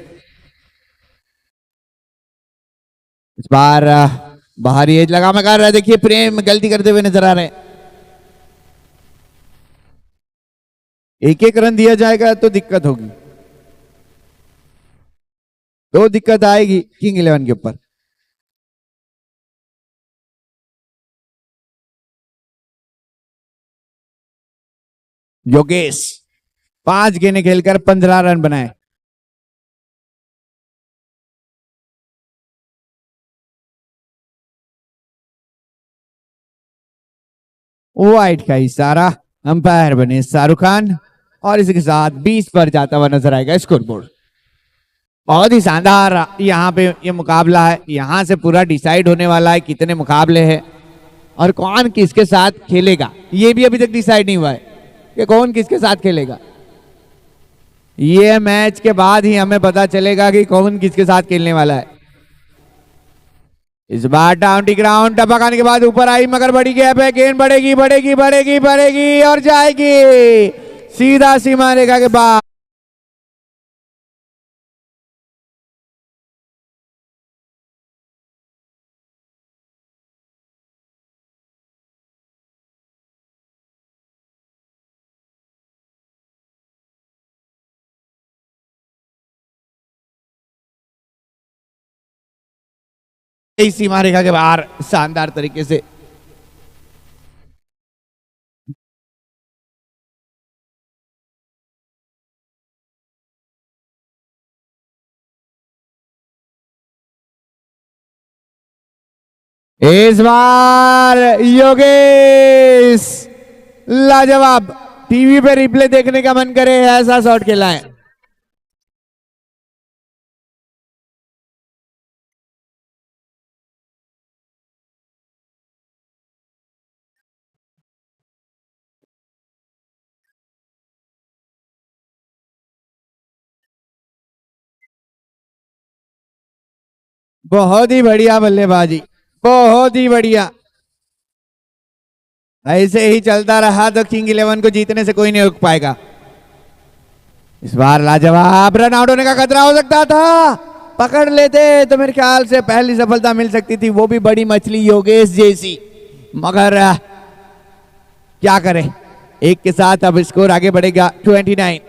इस बार बाहरी एज लगा मगर देखिए प्रेम गलती करते हुए नजर आ रहे हैं। एक एक रन दिया जाएगा तो दिक्कत होगी, 2 दिक्कत आएगी किंग 11 के ऊपर। योगेश 5 गेंदें खेलकर 15 रन बनाए। वाइड का इशारा, अंपायर बने शाहरुख खान और इसी के साथ 20 पर जाता हुआ नजर आएगा स्कोरबोर्ड। बहुत ही शानदार यहाँ पे ये मुकाबला है, यहाँ से पूरा डिसाइड होने वाला है कितने मुकाबले हैं और कौन किसके साथ खेलेगा। ये भी अभी तक डिसाइड नहीं हुआ है कि कौन किसके साथ खेलेगा। ये मैच के बाद ही हमें पता चलेगा कि कौन किसके साथ खेलने वाला है। इस बार डाउन टी ग्राउंड टपक आने के बाद ऊपर आई मगर बड़ी गैप है, गेंद बढ़ेगी बढ़ेगी बढ़ेगी बढ़ेगी और जाएगी सीधा सीमा रेखा के बाद। सीमा रेखा के बाहर शानदार तरीके से इस बार योगेश लाजवाब, टीवी पे रिप्ले देखने का मन करे ऐसा शॉट खेला है। बहुत ही बढ़िया बल्लेबाजी, बहुत ही बढ़िया। ऐसे ही चलता रहा तो किंग 11 को जीतने से कोई नहीं रोक पाएगा। इस बार लाजवाब, रन आउट होने का खतरा हो सकता था, पकड़ लेते तो मेरे ख्याल से पहली सफलता मिल सकती थी, वो भी बड़ी मछली योगेश जैसी, मगर क्या करें, एक के साथ अब स्कोर आगे बढ़ेगा 29।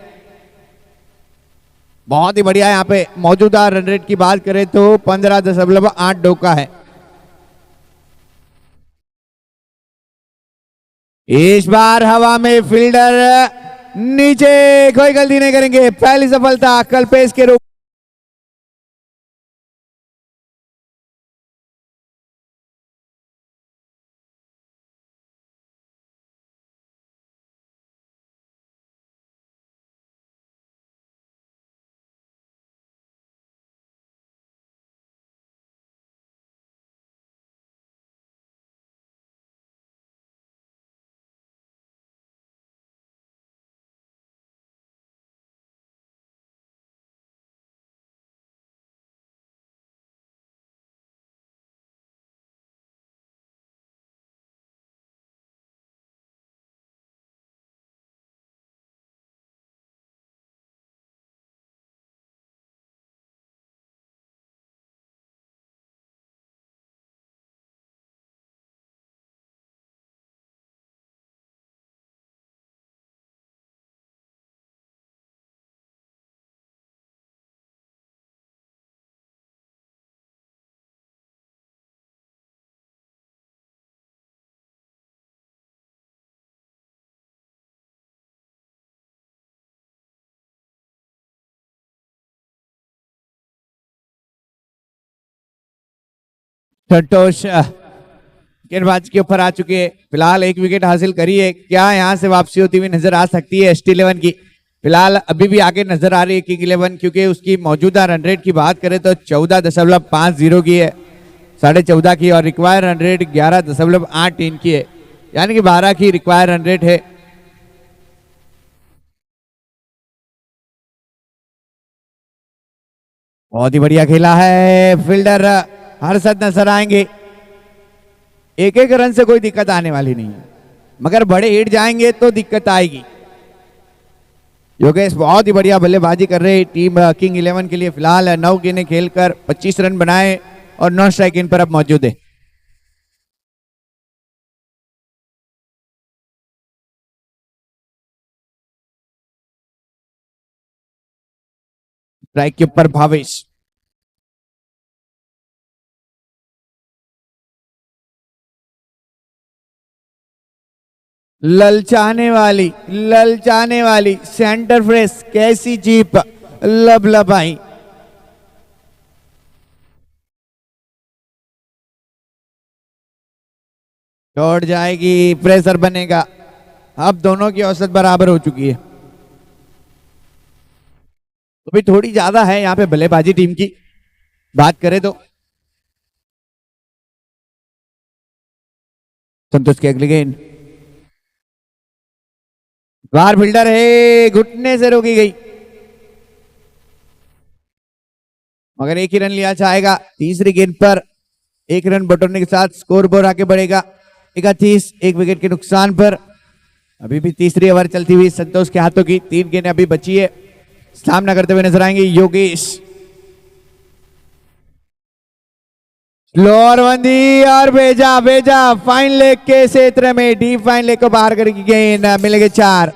बहुत ही बढ़िया। यहाँ पे मौजूदा रन रेट की बात करें तो 15.82 का है। इस बार हवा में फील्डर नीचे, कोई गलती नहीं करेंगे, पहली सफलता कल्पेश के रूप। संतोष गेंदबाज के ऊपर आ चुके हैं, फिलहाल 1 विकेट हासिल करी है, क्या यहां से वापसी होती हुई नजर आ सकती है एसटी 11 की। फिलहाल अभी भी आगे नजर आ रही है किंग इलेवन, क्योंकि उसकी मौजूदा रन रेट की बात करें तो 14.50 की है, 14.5 की, और रिक्वायर रन रेट 11.83 की है, यानी कि 12 की रिक्वायर रन रेट है। बहुत ही बढ़िया खेला है, फील्डर हर्षद नजर आएंगे। एक एक रन से कोई दिक्कत आने वाली नहीं है, मगर बड़े हिट जाएंगे तो दिक्कत आएगी। योगेश बहुत ही बढ़िया बल्लेबाजी कर रहे हैं टीम किंग इलेवन के लिए। फिलहाल 9 गेंदें खेलकर 25 रन बनाए और 9 स्ट्राइक इन पर अब मौजूद है। स्ट्राइक के ऊपर भावेश, ललचाने वाली सेंटर फ्रेश कैसी जीप लबलबाई। दौड़ जाएगी, प्रेशर बनेगा। अब दोनों की औसत बराबर हो चुकी है, तो भी थोड़ी ज्यादा है यहाँ पे बल्लेबाजी टीम की बात करें तो। संतोष की अगली गेंद, बार फील्डर है, घुटने से रोकी गई, मगर एक ही रन लिया जाएगा। तीसरी गेंद पर एक रन बटोरने के साथ स्कोर बोर्ड आगे बढ़ेगा 31, एक विकेट के नुकसान पर। अभी भी तीसरी ओवर चलती हुई संतोष के हाथों की, 3 गेंदें अभी बची है। सामना करते हुए नजर आएंगे योगेश। लोअर बंदी और भेजा भेजा फाइन लेग के क्षेत्र में, डीप फाइन लेग को बाहर करके गेंद, मिलेंगे 4।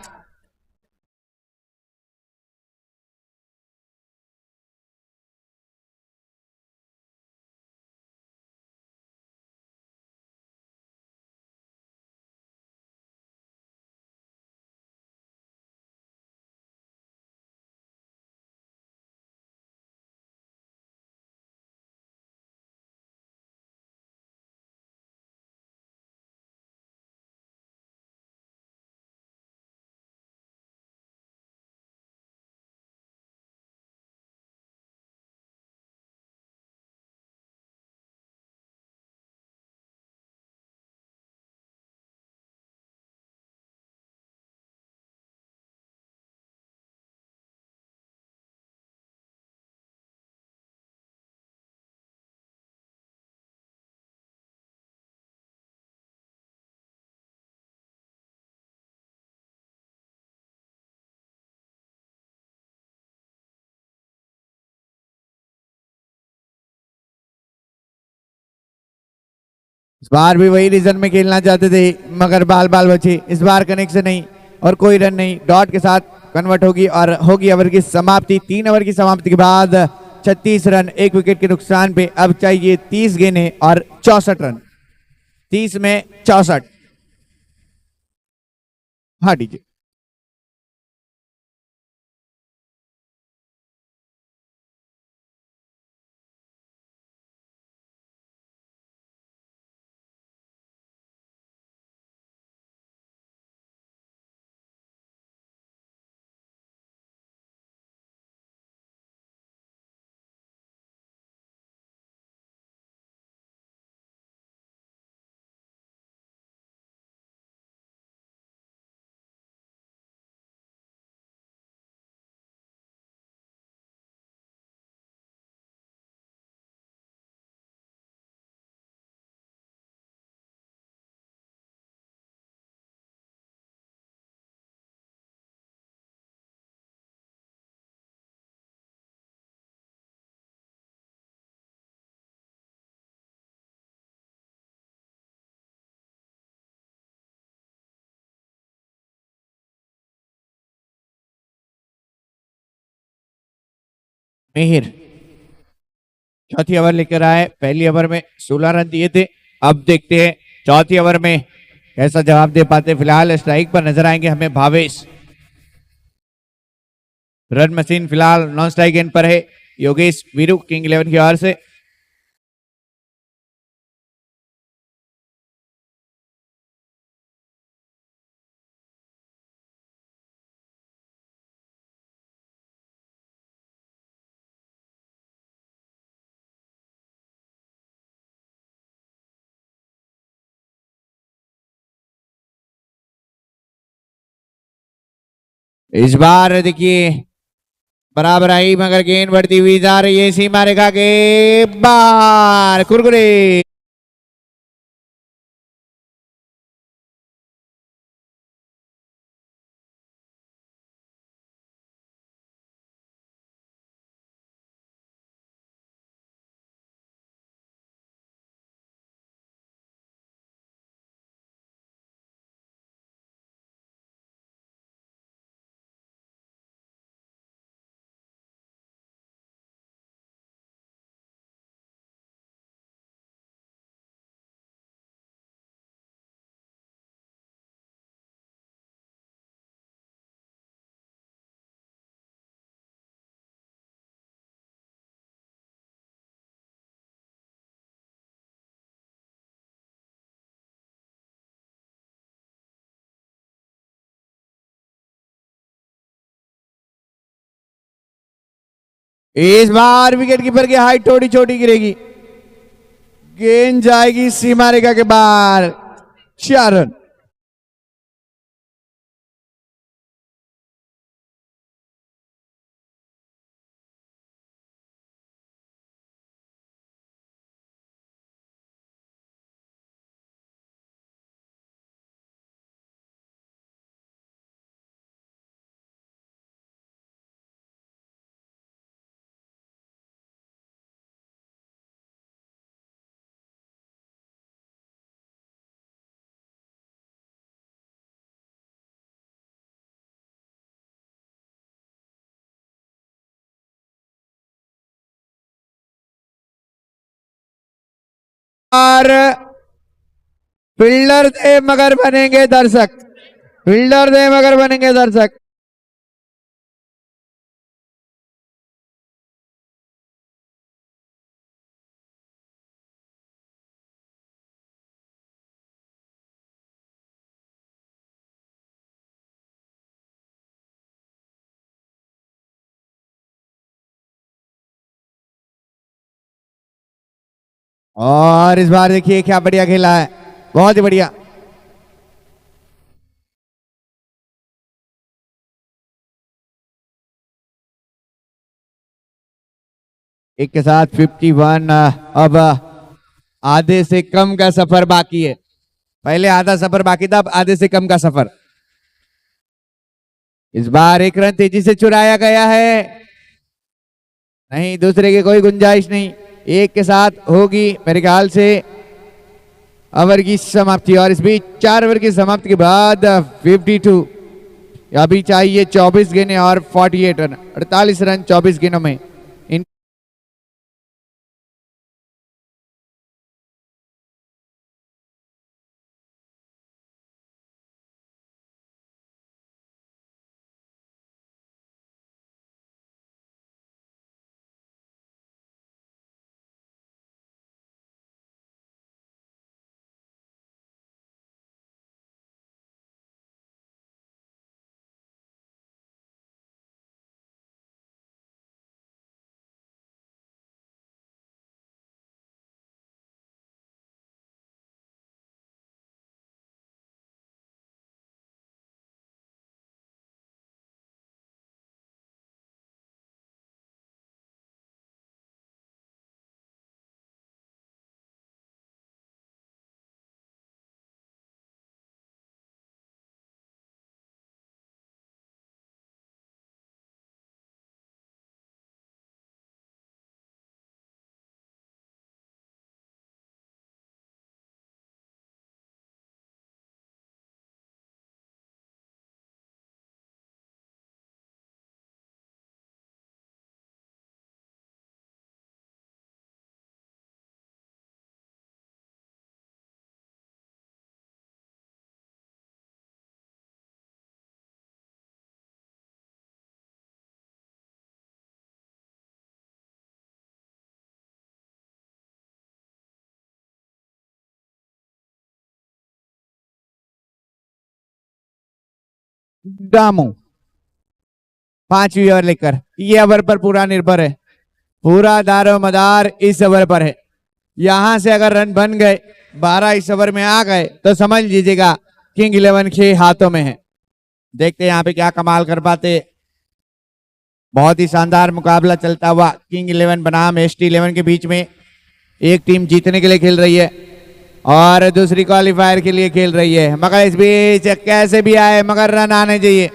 इस बार भी वही रीजन में खेलना चाहते थे, मगर बाल बाल बचे। इस बार कनेक्शन नहीं और कोई रन नहीं, डॉट के साथ कन्वर्ट होगी और होगी ओवर की समाप्ति। 3 ओवर की समाप्ति के बाद 36 रन, एक विकेट के नुकसान पे। अब चाहिए 30 गेंदें और 64 रन। 30 में 64। हाँ डीजे। मिहिर चौथी ओवर लेकर आए। पहली ओवर में 16 रन दिए थे, अब देखते हैं चौथी ओवर में कैसा जवाब दे पाते। फिलहाल स्ट्राइक पर नजर आएंगे हमें भावेश। रन मशीन फिलहाल नॉन स्ट्राइक एंड पर है। योगेश वीरू किंग इलेवन की ओर से। इस बार देखिए बराबर आई मगर गेंद बढ़ती हुई जा रही है सीमा रेखा के बाहर। कुरकुरे इस बार विकेट कीपर की हाइट थोड़ी छोटी गिरेगी। गेंद जाएगी सीमा रेखा के बाहर। 4 रन। और फील्डर दे मगर बनेंगे दर्शक। फील्डर दे मगर बनेंगे दर्शक। और इस बार देखिए क्या बढ़िया खेला है, बहुत ही बढ़िया। एक के साथ 51। अब आधे से कम का सफर बाकी है। पहले आधा सफर बाकी था, अब आधे से कम का सफर। इस बार एक रन तेजी से चुराया गया है। नहीं, दूसरे की कोई गुंजाइश नहीं। एक के साथ होगी मेरे ख्याल से ओवर की समाप्ति। और इस बीच 4 ओवर की समाप्ति के बाद 52। अभी चाहिए 24 गेंदें और 48 रन। 48 रन 24 गेंदों में। दामू 5वीं ओवर लेकर, ये ओवर पर पूरा निर्भर है। पूरा दारो मदार इस ओवर पर है। यहां से अगर रन बन गए, 12 इस ओवर में आ गए, तो समझ लीजिएगा किंग 11 के हाथों में है। देखते हैं यहाँ पे क्या कमाल कर पाते। बहुत ही शानदार मुकाबला चलता हुआ किंग 11 बनाम एसटी 11 के बीच में। एक टीम जीतने के लिए खेल रही है और दूसरी क्वालिफायर के लिए खेल रही है, मगर इस बीच कैसे भी आए मगर रन आने चाहिए।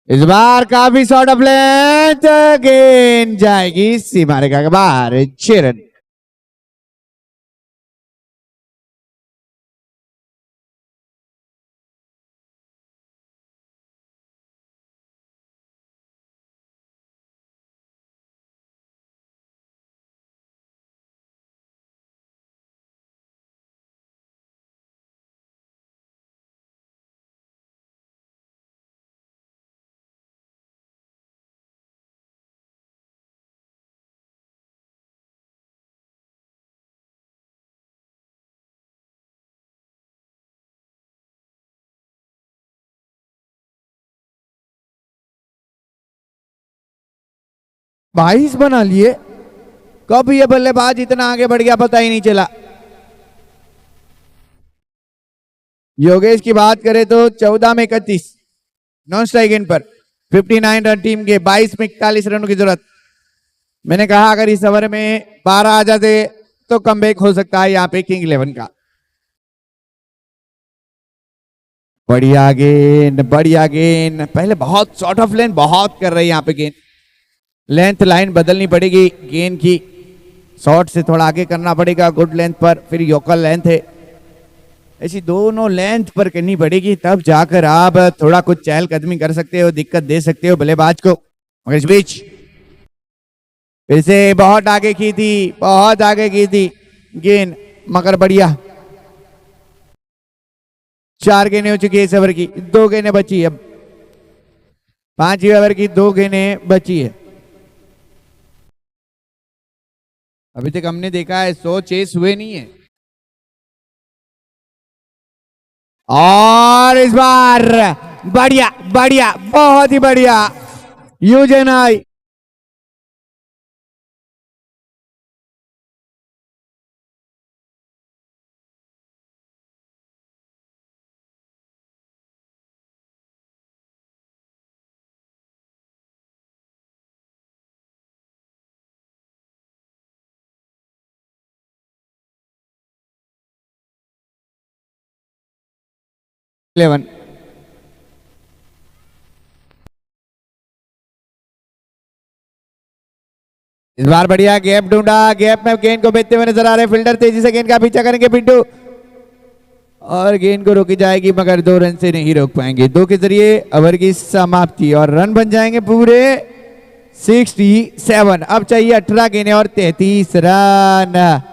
इस बार काफी शॉर्ट ऑफ लेंथ, गेंद जाएगी सीमा रेखा के बाहर, 6 रन। बाईस बना लिए, कब ये बल्लेबाज इतना आगे बढ़ गया पता ही नहीं चला। योगेश की बात करें तो 14 में 31 नॉन स्ट्राइक इन पर 59 रन टीम के, 22 में 41 रनों की जरूरत। मैंने कहा अगर इस ओवर में 12 आ जाते तो कमबैक हो सकता है यहाँ पे किंग 11 का। बढ़िया गेंद, बढ़िया गेंद, पहले बहुत शॉर्ट ऑफ लेंथ बहुत कर रही है यहाँ पे गेंद। लेंथ लाइन बदलनी पड़ेगी गेंद की, शॉर्ट से थोड़ा आगे करना पड़ेगा, गुड लेंथ पर, फिर योकल लेंथ है, ऐसी दोनों लेंथ पर करनी पड़ेगी, तब जाकर आप थोड़ा कुछ चहलकदमी कर सकते हो, दिक्कत दे सकते हो बल्लेबाज को। मगर इस बीच फिर से बहुत आगे की थी, बहुत आगे की थी गेंद, मगर बढ़िया। 4 गेंदें हो चुकी है इस ओवर की, 2 गेंदें बची है अब, 5वें ओवर की 2 गेंदें बची है। अभी तक हमने देखा है 100 चेस हुए नहीं है, और इस बार बढ़िया बढ़िया, बहुत ही बढ़िया यूजन आई। इलेवन इस बार बढ़िया गैप ढूंढा, गैप में गेंद को बेचते हुए नजर आ रहे फील्डर, तेजी से गेंद का पीछा करेंगे पिंटू, और गेंद को रोकी जाएगी मगर 2 रन से नहीं रोक पाएंगे। 2 के जरिए ओवर की समाप्ति और रन बन जाएंगे पूरे 67। अब चाहिए 18 गेंदें और 33 रन।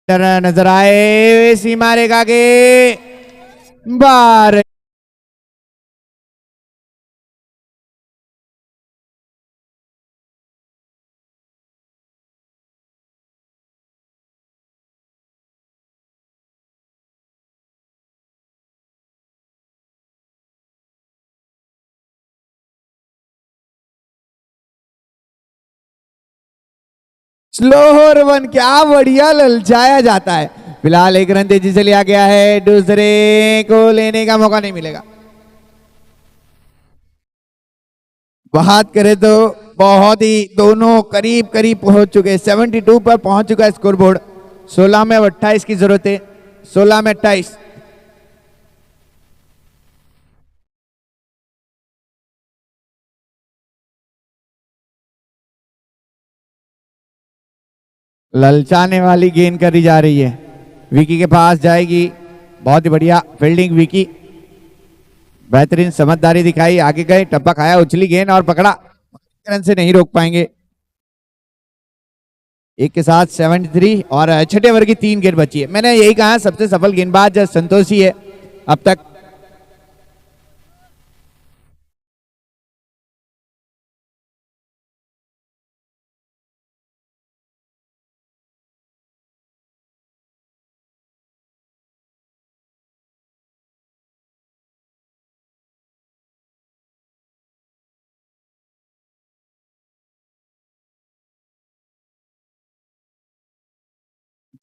नजर आए सीमा रेखा के बाहर। स्लो रन, क्या बढ़िया ललचाया जाता है। फिलहाल 1 रन तेजी से लिया गया है, दूसरे को लेने का मौका नहीं मिलेगा। बात करें तो बहुत ही दोनों करीब करीब पहुंच चुके, 72 पर पहुंच चुका है स्कोरबोर्ड। 16 में 28 की जरूरत है, 16 में 28। ललचाने वाली गेंद करी जा रही है, विकी के पास जाएगी। बहुत ही बढ़िया फील्डिंग विकी, बेहतरीन समझदारी दिखाई, आगे गए, टप्पा खाया, उछली गेंद और पकड़ा, रन से नहीं रोक पाएंगे। एक के साथ 73 और छठे ओवर की 3 गेंद बची है। मैंने यही कहा सबसे सफल गेंदबाज संतोष ही है अब तक।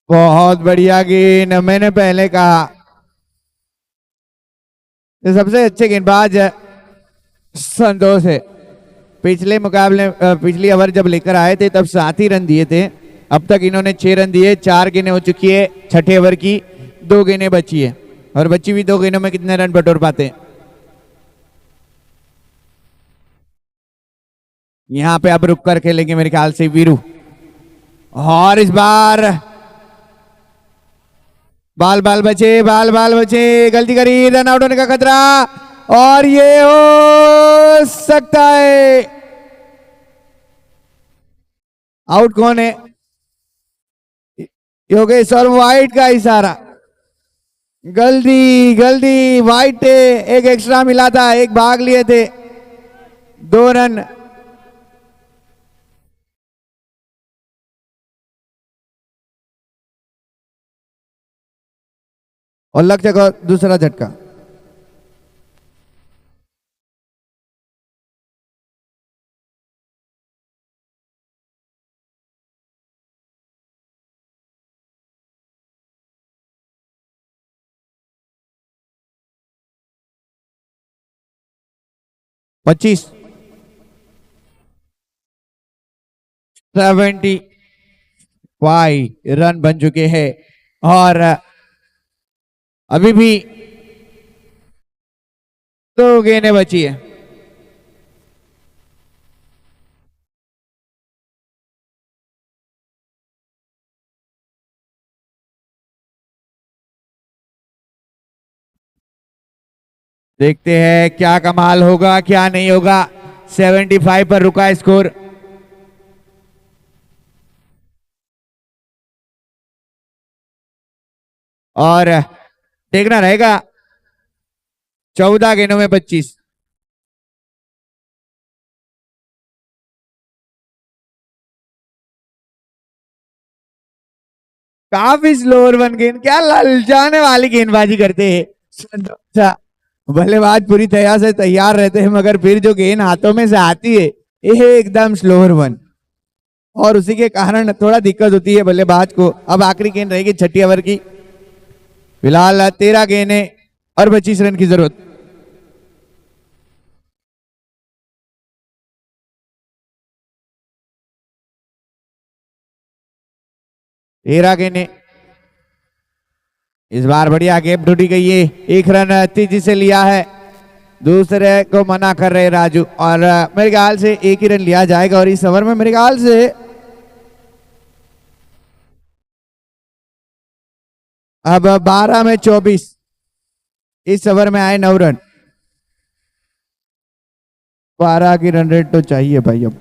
बहुत बढ़िया गेंद, मैंने पहले कहा ये सबसे अच्छे गेंदबाज संतोष है। पिछले मुकाबले पिछली ओवर जब लेकर आए थे तब 7 ही रन दिए थे, अब तक इन्होंने 6 रन दिए, 4 गेंदें हो चुकी है छठे ओवर की, 2 गेंदें बची है और बची हुई 2 गेंदों में कितने रन बटोर पाते हैं। यहां पे अब रुक कर खेलेंगे मेरे ख्याल से वीरू, और इस बार बाल बाल बचे, बाल बाल बचे, गलती करी, रन आउट होने का खतरा, और ये हो सकता है। आउट कौन है? योगेश्वर, वाइट का इशारा, गलती गलती, वाइट एक एक्स्ट्रा मिला था, एक भाग लिए थे, 2 रन। और लग जाएगा दूसरा झटका। पच्चीस 75 रन बन चुके हैं और अभी भी 2 गेंदें बची है। देखते हैं क्या कमाल होगा क्या नहीं होगा। 75 पर रुका स्कोर। और देखना रहेगा 14 गेंदों में 25। काफी स्लोअर वन गेंद, क्या ललचाने वाली गेंदबाजी करते हैं। अच्छा, बल्लेबाज पूरी तरह से तैयार रहते हैं मगर फिर जो गेंद हाथों में से आती है ये एकदम स्लोअर वन, और उसी के कारण थोड़ा दिक्कत होती है बल्लेबाज को। अब आखिरी गेंद रहेगी छठी ओवर की, फिलहाल 13 गेंदें और 25 रन की जरूरत। 13 गेंदें, इस बार बढ़िया गेम टूटी गई है, 1 रन तेजी से लिया है, दूसरे को मना कर रहे राजू, और मेरे ख्याल से 1 ही रन लिया जाएगा और इस ओवर में मेरे ख्याल से अब 12 में 24, इस ओवर में आए 9 रन। 12 की रन रेट तो चाहिए भाई अब।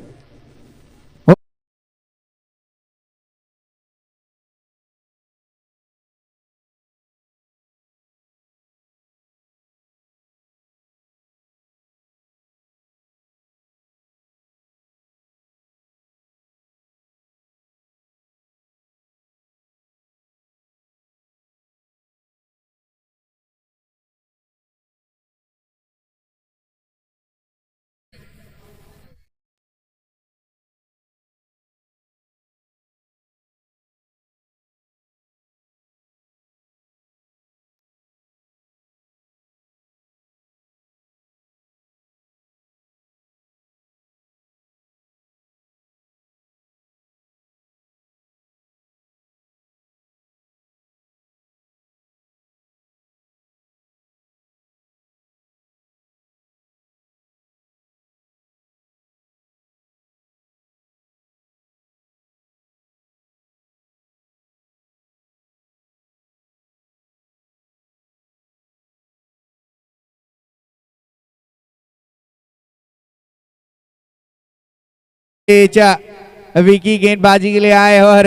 विकी गेंदबाजी के लिए आए और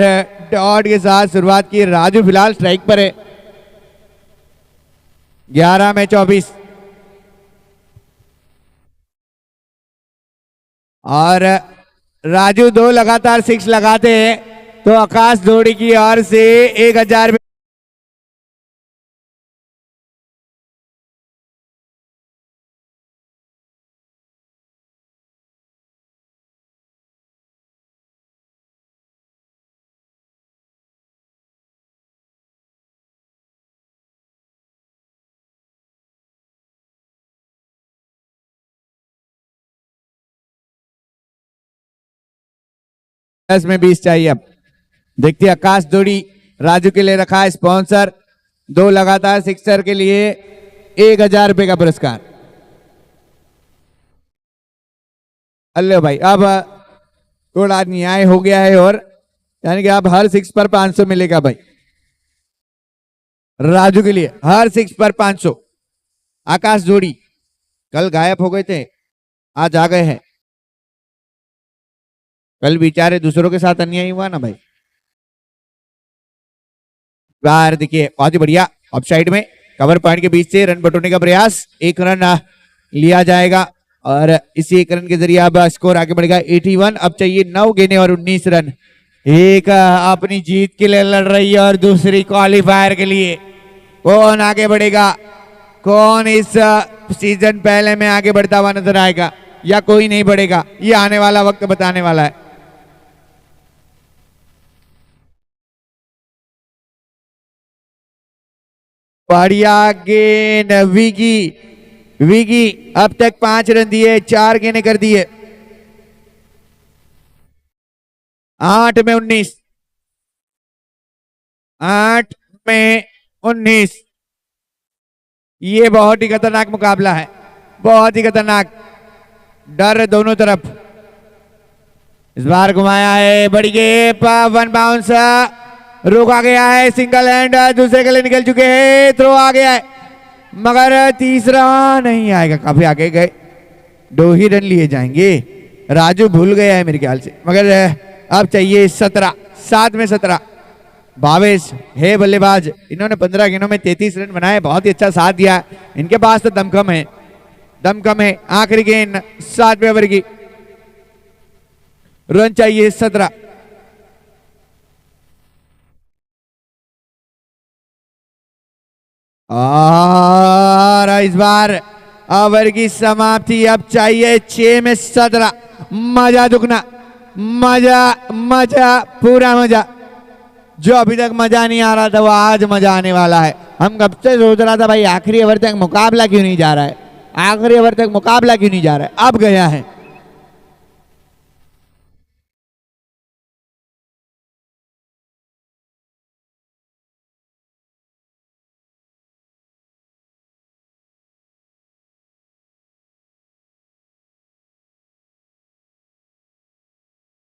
डॉट के साथ शुरुआत की। राजू फिलहाल स्ट्राइक पर है। 11 में 24 और राजू 2 लगातार 6 लगाते हैं तो आकाश जोड़ी की ओर से 1000 में 20 चाहिए। अब देखते आकाश जोड़ी राजू के लिए रखा है स्पॉन्सर 2 लगातार सिक्सर के लिए 1000 रुपए का पुरस्कार। अल्ले भाई अब थोड़ा न्याय हो गया है और यानी कि अब हर 6 पर 500 मिलेगा भाई राजू के लिए। हर 6 पर 500। आकाश जोड़ी कल गायब हो गए थे, आज आ गए हैं। कल बेचारे दूसरों के साथ अन्याय हुआ ना भाई। बाहर देखिए बहुत ही बढ़िया ऑफ साइड में कवर पॉइंट के बीच से रन बटोरने का प्रयास। 1 रन लिया जाएगा और इसी 1 रन के जरिए अब स्कोर आगे बढ़ेगा 81। अब चाहिए 9 गेंदें और 19 रन। एक अपनी जीत के लिए लड़ रही है और दूसरी क्वालिफायर के लिए। कौन आगे बढ़ेगा, कौन इस सीजन पहले में आगे बढ़ता हुआ नजर आएगा या कोई नहीं बढ़ेगा, ये आने वाला वक्त बताने वाला है। बढ़िया गेंद विकी। विकी अब तक 5 रन दिए, 4 गेंदें कर दिए। 8 में 19। 8 में 19। ये बहुत ही खतरनाक मुकाबला है, बहुत ही खतरनाक। डर है दोनों तरफ। इस बार घुमाया है बड़ी गेंद, 1 बाउंस रोका गया है। सिंगल हैंड दूसरे के लिए निकल चुके हैं। थ्रो आ गया है मगर तीसरा नहीं आएगा। काफी आगे गए, 2 ही रन लिए जाएंगे। राजू भूल गया है मेरे ख्याल से, मगर अब चाहिए 17। 7 में 17। भावेश है बल्लेबाज, इन्होंने 15 गेंदों में 33 रन बनाए, बहुत ही अच्छा साथ दिया। इनके पास तो दमखम है, दमखम है। आखिरी गेंद 7वें ओवर की, रन चाहिए 17। और इस बार ओवर की समाप्ति। अब चाहिए 6 में 17। मजा दुगना, मजा मजा पूरा मजा। जो अभी तक मजा नहीं आ रहा था वो आज मजा आने वाला है। हम कब से सोच रहा था भाई आखिरी ओवर तक मुकाबला क्यों नहीं जा रहा है, आखिरी ओवर तक मुकाबला क्यों नहीं जा रहा है। अब गया है।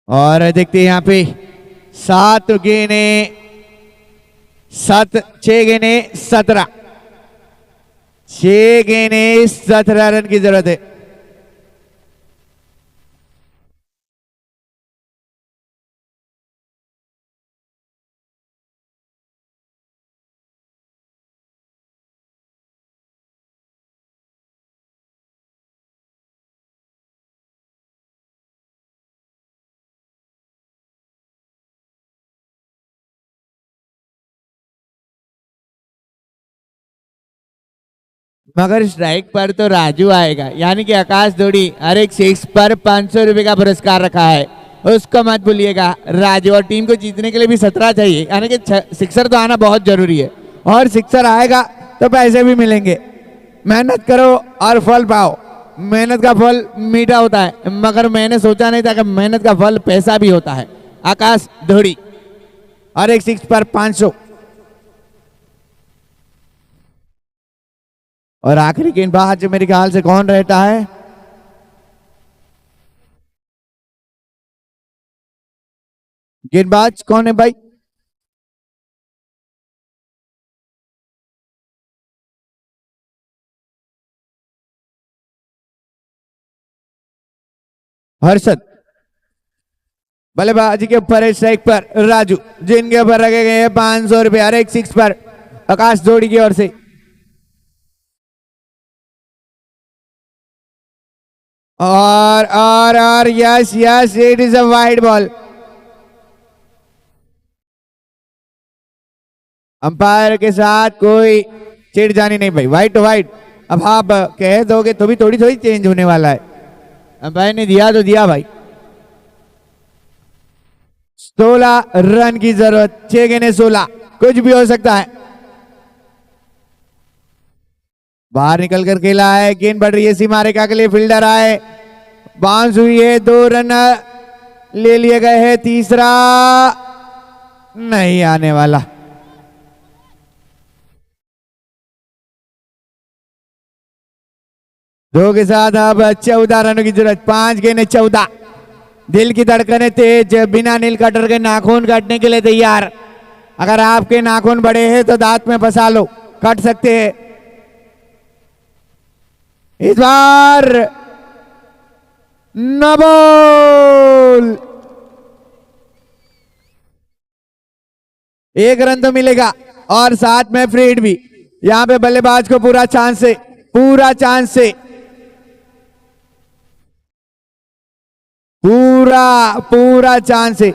और देखते हैं यहाँ पे 7 गेंदे 6 गेंदे 17। 6 गेंदे 17 रन की जरूरत है। मगर स्ट्राइक पर तो राजू आएगा, यानी कि आकाश जोड़ी हर एक 6 पर 500 रुपए का पुरस्कार रखा है, उसको मत भूलिएगा। राजू और टीम को जीतने के लिए भी 17 चाहिए, यानी कि सिक्सर तो आना बहुत जरूरी है। और सिक्सर आएगा तो पैसे भी मिलेंगे। मेहनत करो और फल पाओ। मेहनत का फल मीठा होता है, मगर मैंने सोचा नहीं था कि मेहनत का फल पैसा भी होता है। आकाश धोड़ी हर एक 6 पर 500। और आखिरी गेंदबाज मेरे ख्याल से कौन रहता है, गेंदबाज कौन है भाई? हर्षद। बल्लेबाजी के ऊपर है, स्ट्राइक पर राजू, जिनके ऊपर रखे गए हैं 500 रुपए हर एक सिक्स पर आकाश जोड़ी की ओर से। और yes yes, it is a wide ball. Umpire के साथ कोई चिड़जानी नहीं भाई, वाइड टू वाइड। अब आप कह दोगे तो भी थोड़ी थोड़ी चेंज होने वाला है। अंपायर ने दिया तो दिया भाई। 16 रन की जरूरत, 6 गेंदें 16, कुछ भी हो सकता है। बाहर निकल कर खेला है, गेंद बढ़ रही है सीमा रेखा के लिए, फील्डर आए, बाउंस हुई है, 2 रन ले लिए गए हैं, तीसरा नहीं आने वाला। दो के साथ अब 14 रनों की जरूरत, 5 गेंदें 14। दिल की धड़कनें तेज, बिना नील कटर के नाखून काटने के लिए तैयार। अगर आपके नाखून बड़े हैं तो दांत में फंसा लो, काट सकते हैं। इस बार नो बॉल, 1 रन तो मिलेगा और साथ में फ्री हिट भी। यहां पे बल्लेबाज को पूरा चांस है, पूरा चांस है, पूरा चांस है।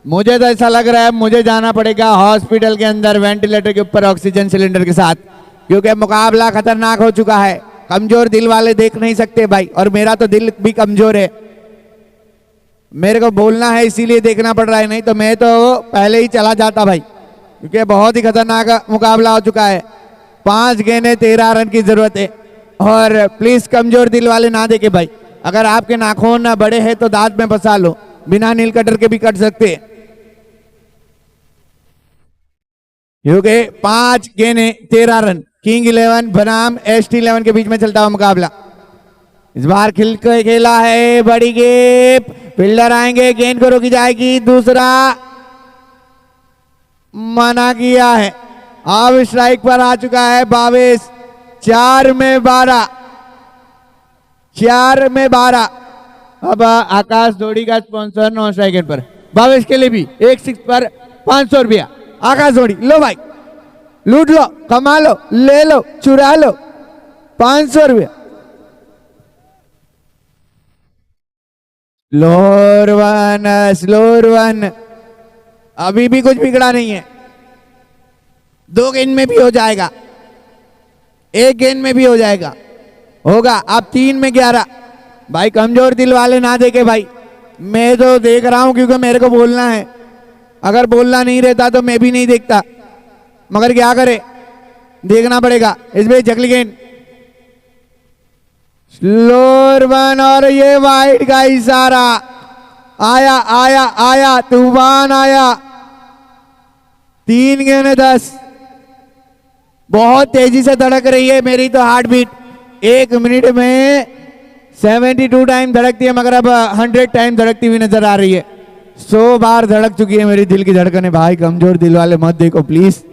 मुझे तो ऐसा लग रहा है मुझे जाना पड़ेगा हॉस्पिटल के अंदर वेंटिलेटर के ऊपर ऑक्सीजन सिलेंडर के साथ, क्योंकि मुकाबला खतरनाक हो चुका है। कमजोर दिल वाले देख नहीं सकते भाई, और मेरा तो दिल भी कमजोर है। मेरे को बोलना है इसीलिए देखना पड़ रहा है, नहीं तो मैं तो पहले ही चला जाता भाई, क्योंकि बहुत ही खतरनाक मुकाबला हो चुका है। 5 गेंदें 13 रन की जरूरत है। और प्लीज कमजोर दिल वाले ना देखे भाई, अगर आपके नाखून ना बड़े हैं तो दांत में फंसा लो, बिना नील कटर के भी कट सकते हैं। क्योंकि 5 गेंदें 13 रन, किंग 11 बनाम ST 11 के बीच में चलता हुआ मुकाबला। इस बार खिल के खेला है, बड़ी गेप, फील्डर आएंगे, गेंद को रोकी जाएगी, दूसरा मना किया है। अब स्ट्राइक पर आ चुका है 22, 4 में 12, 4 में 12। अब आकाश जोड़ी का स्पॉन्सर नॉन स्ट्राइक पर 22 के लिए भी एक सिक्स पर 500 रुपया। आकाश जोड़ी, लो भाई, लूट लो, कमा लो, ले लो, चुरा लो, 500 रुपया। स्लोर वन, अभी भी कुछ बिगड़ा नहीं है। 2 गेंद में भी हो जाएगा, 1 गेंद में भी हो जाएगा, होगा। अब 3 में 11। भाई कमजोर दिल वाले ना देखे भाई, मैं तो देख रहा हूं क्योंकि मेरे को बोलना है। अगर बोलना नहीं रहता तो मैं भी नहीं देखता, मगर क्या करे, देखना पड़ेगा। इसमें जगली गेंद, स्लोर वन, और ये वाइड का इशारा। आया आया आया, तूफान आया। 3 गेंदें 10। बहुत तेजी से धड़क रही है मेरी तो हार्ट बीट, 1 मिनट में 72 टाइम धड़कती है, मगर अब 100 टाइम धड़कती हुई नजर आ रही है। 100 बार धड़क चुकी है मेरी दिल की धड़कनें। भाई कमजोर दिल वाले मत देखो प्लीज,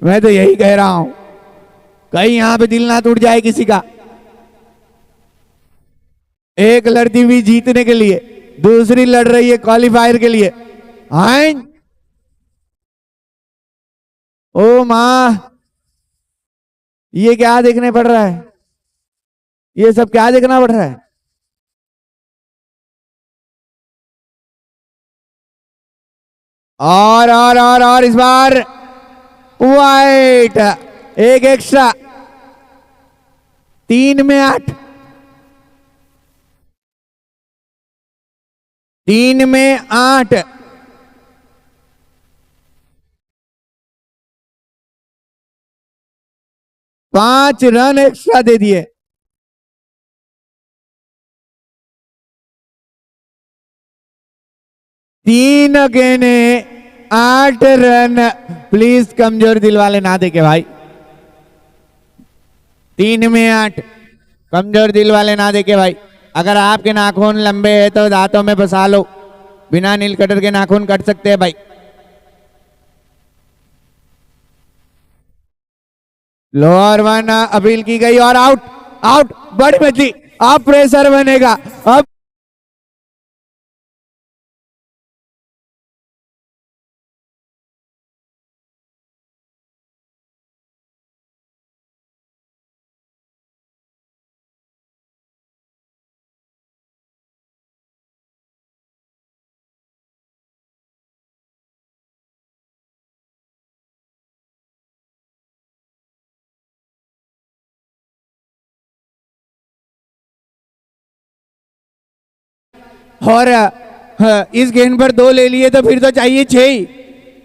मैं तो यही कह रहा हूं, कहीं यहां पे दिल ना टूट जाए किसी का। एक लड़ती हुई जीतने के लिए, दूसरी लड़ रही है क्वालिफायर के लिए। ओ मां, ये क्या देखने पड़ रहा है, ये सब क्या देखना पड़ रहा है। और इस बार वाइट, 1 एक्स्ट्रा, 3 में 8, 3 में 8। पांच रन एक्स्ट्रा दे दिए। तीन गेंदें 8 रन। प्लीज कमजोर दिल वाले ना देखे भाई, 3 में 8, कमजोर दिल वाले ना देखे भाई। अगर आपके नाखून लंबे हैं तो दांतों में फंसा लो, बिना नील कटर के नाखून कट सकते हैं भाई। लोअर वन अपील की गई और आउट, आउट, बड़ी मछली। अब प्रेशर बनेगा, अब और इस गेंद पर 2 ले लिए तो फिर तो चाहिए 6 ही।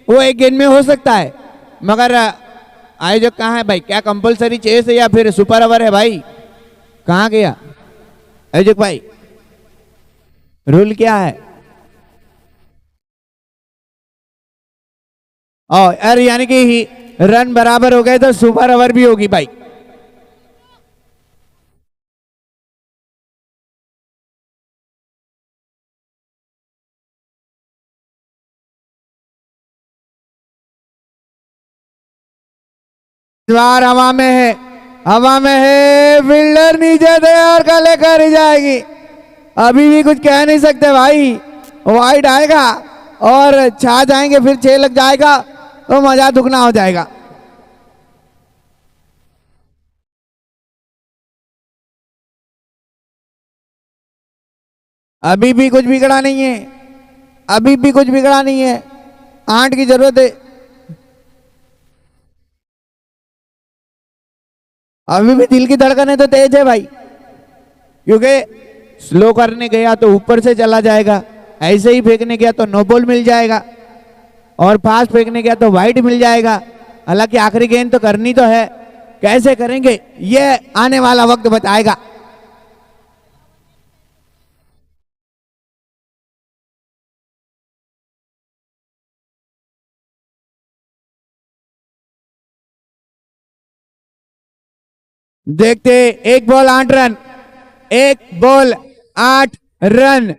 वो एक गेंद में हो सकता है, मगर आयोजक कहाँ है भाई? क्या कंपलसरी चेस है या फिर सुपर ओवर है भाई? कहाँ गया आयोजक भाई? रूल क्या है? और यानी कि रन बराबर हो गए तो सुपर ओवर भी होगी भाई। द्वार हवा में है, हवा में है, फील्डर नीचे थे और कले कर जाएगी। अभी भी कुछ कह नहीं सकते भाई, वाइड आएगा और छा जाएंगे, फिर 6 लग जाएगा तो मजा दुगना हो जाएगा। अभी भी कुछ बिगड़ा नहीं है, अभी भी कुछ बिगड़ा नहीं है, 8 की जरूरत है। अभी भी दिल की धड़कनें तो तेज है भाई, क्योंकि स्लो करने गया तो ऊपर से चला जाएगा, ऐसे ही फेंकने गया तो नो बॉल मिल जाएगा, और फास्ट फेंकने गया तो वाइड मिल जाएगा। हालांकि आखिरी गेंद तो करनी तो है, कैसे करेंगे ये आने वाला वक्त बताएगा। देखते, 1 बॉल 8 रन, 1 बॉल 8 रन।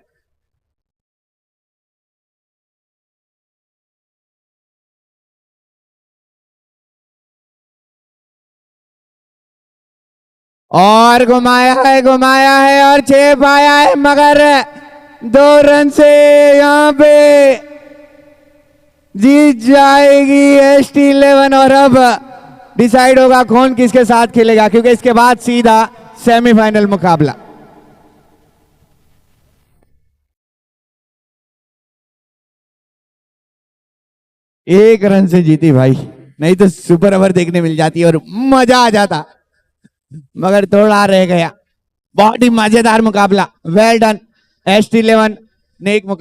और घुमाया है और 6 पाया है, मगर 2 रन से यहां पे जीत जाएगी ST11। और अब डिसाइड होगा कौन किसके साथ खेलेगा, क्योंकि इसके बाद सीधा सेमीफाइनल मुकाबला। एक रन से जीती भाई, नहीं तो सुपर ओवर देखने मिल जाती और मजा आ जाता, मगर थोड़ा रह गया। बहुत ही मजेदार मुकाबला, वेल डन ST11 ने एक मुकाबला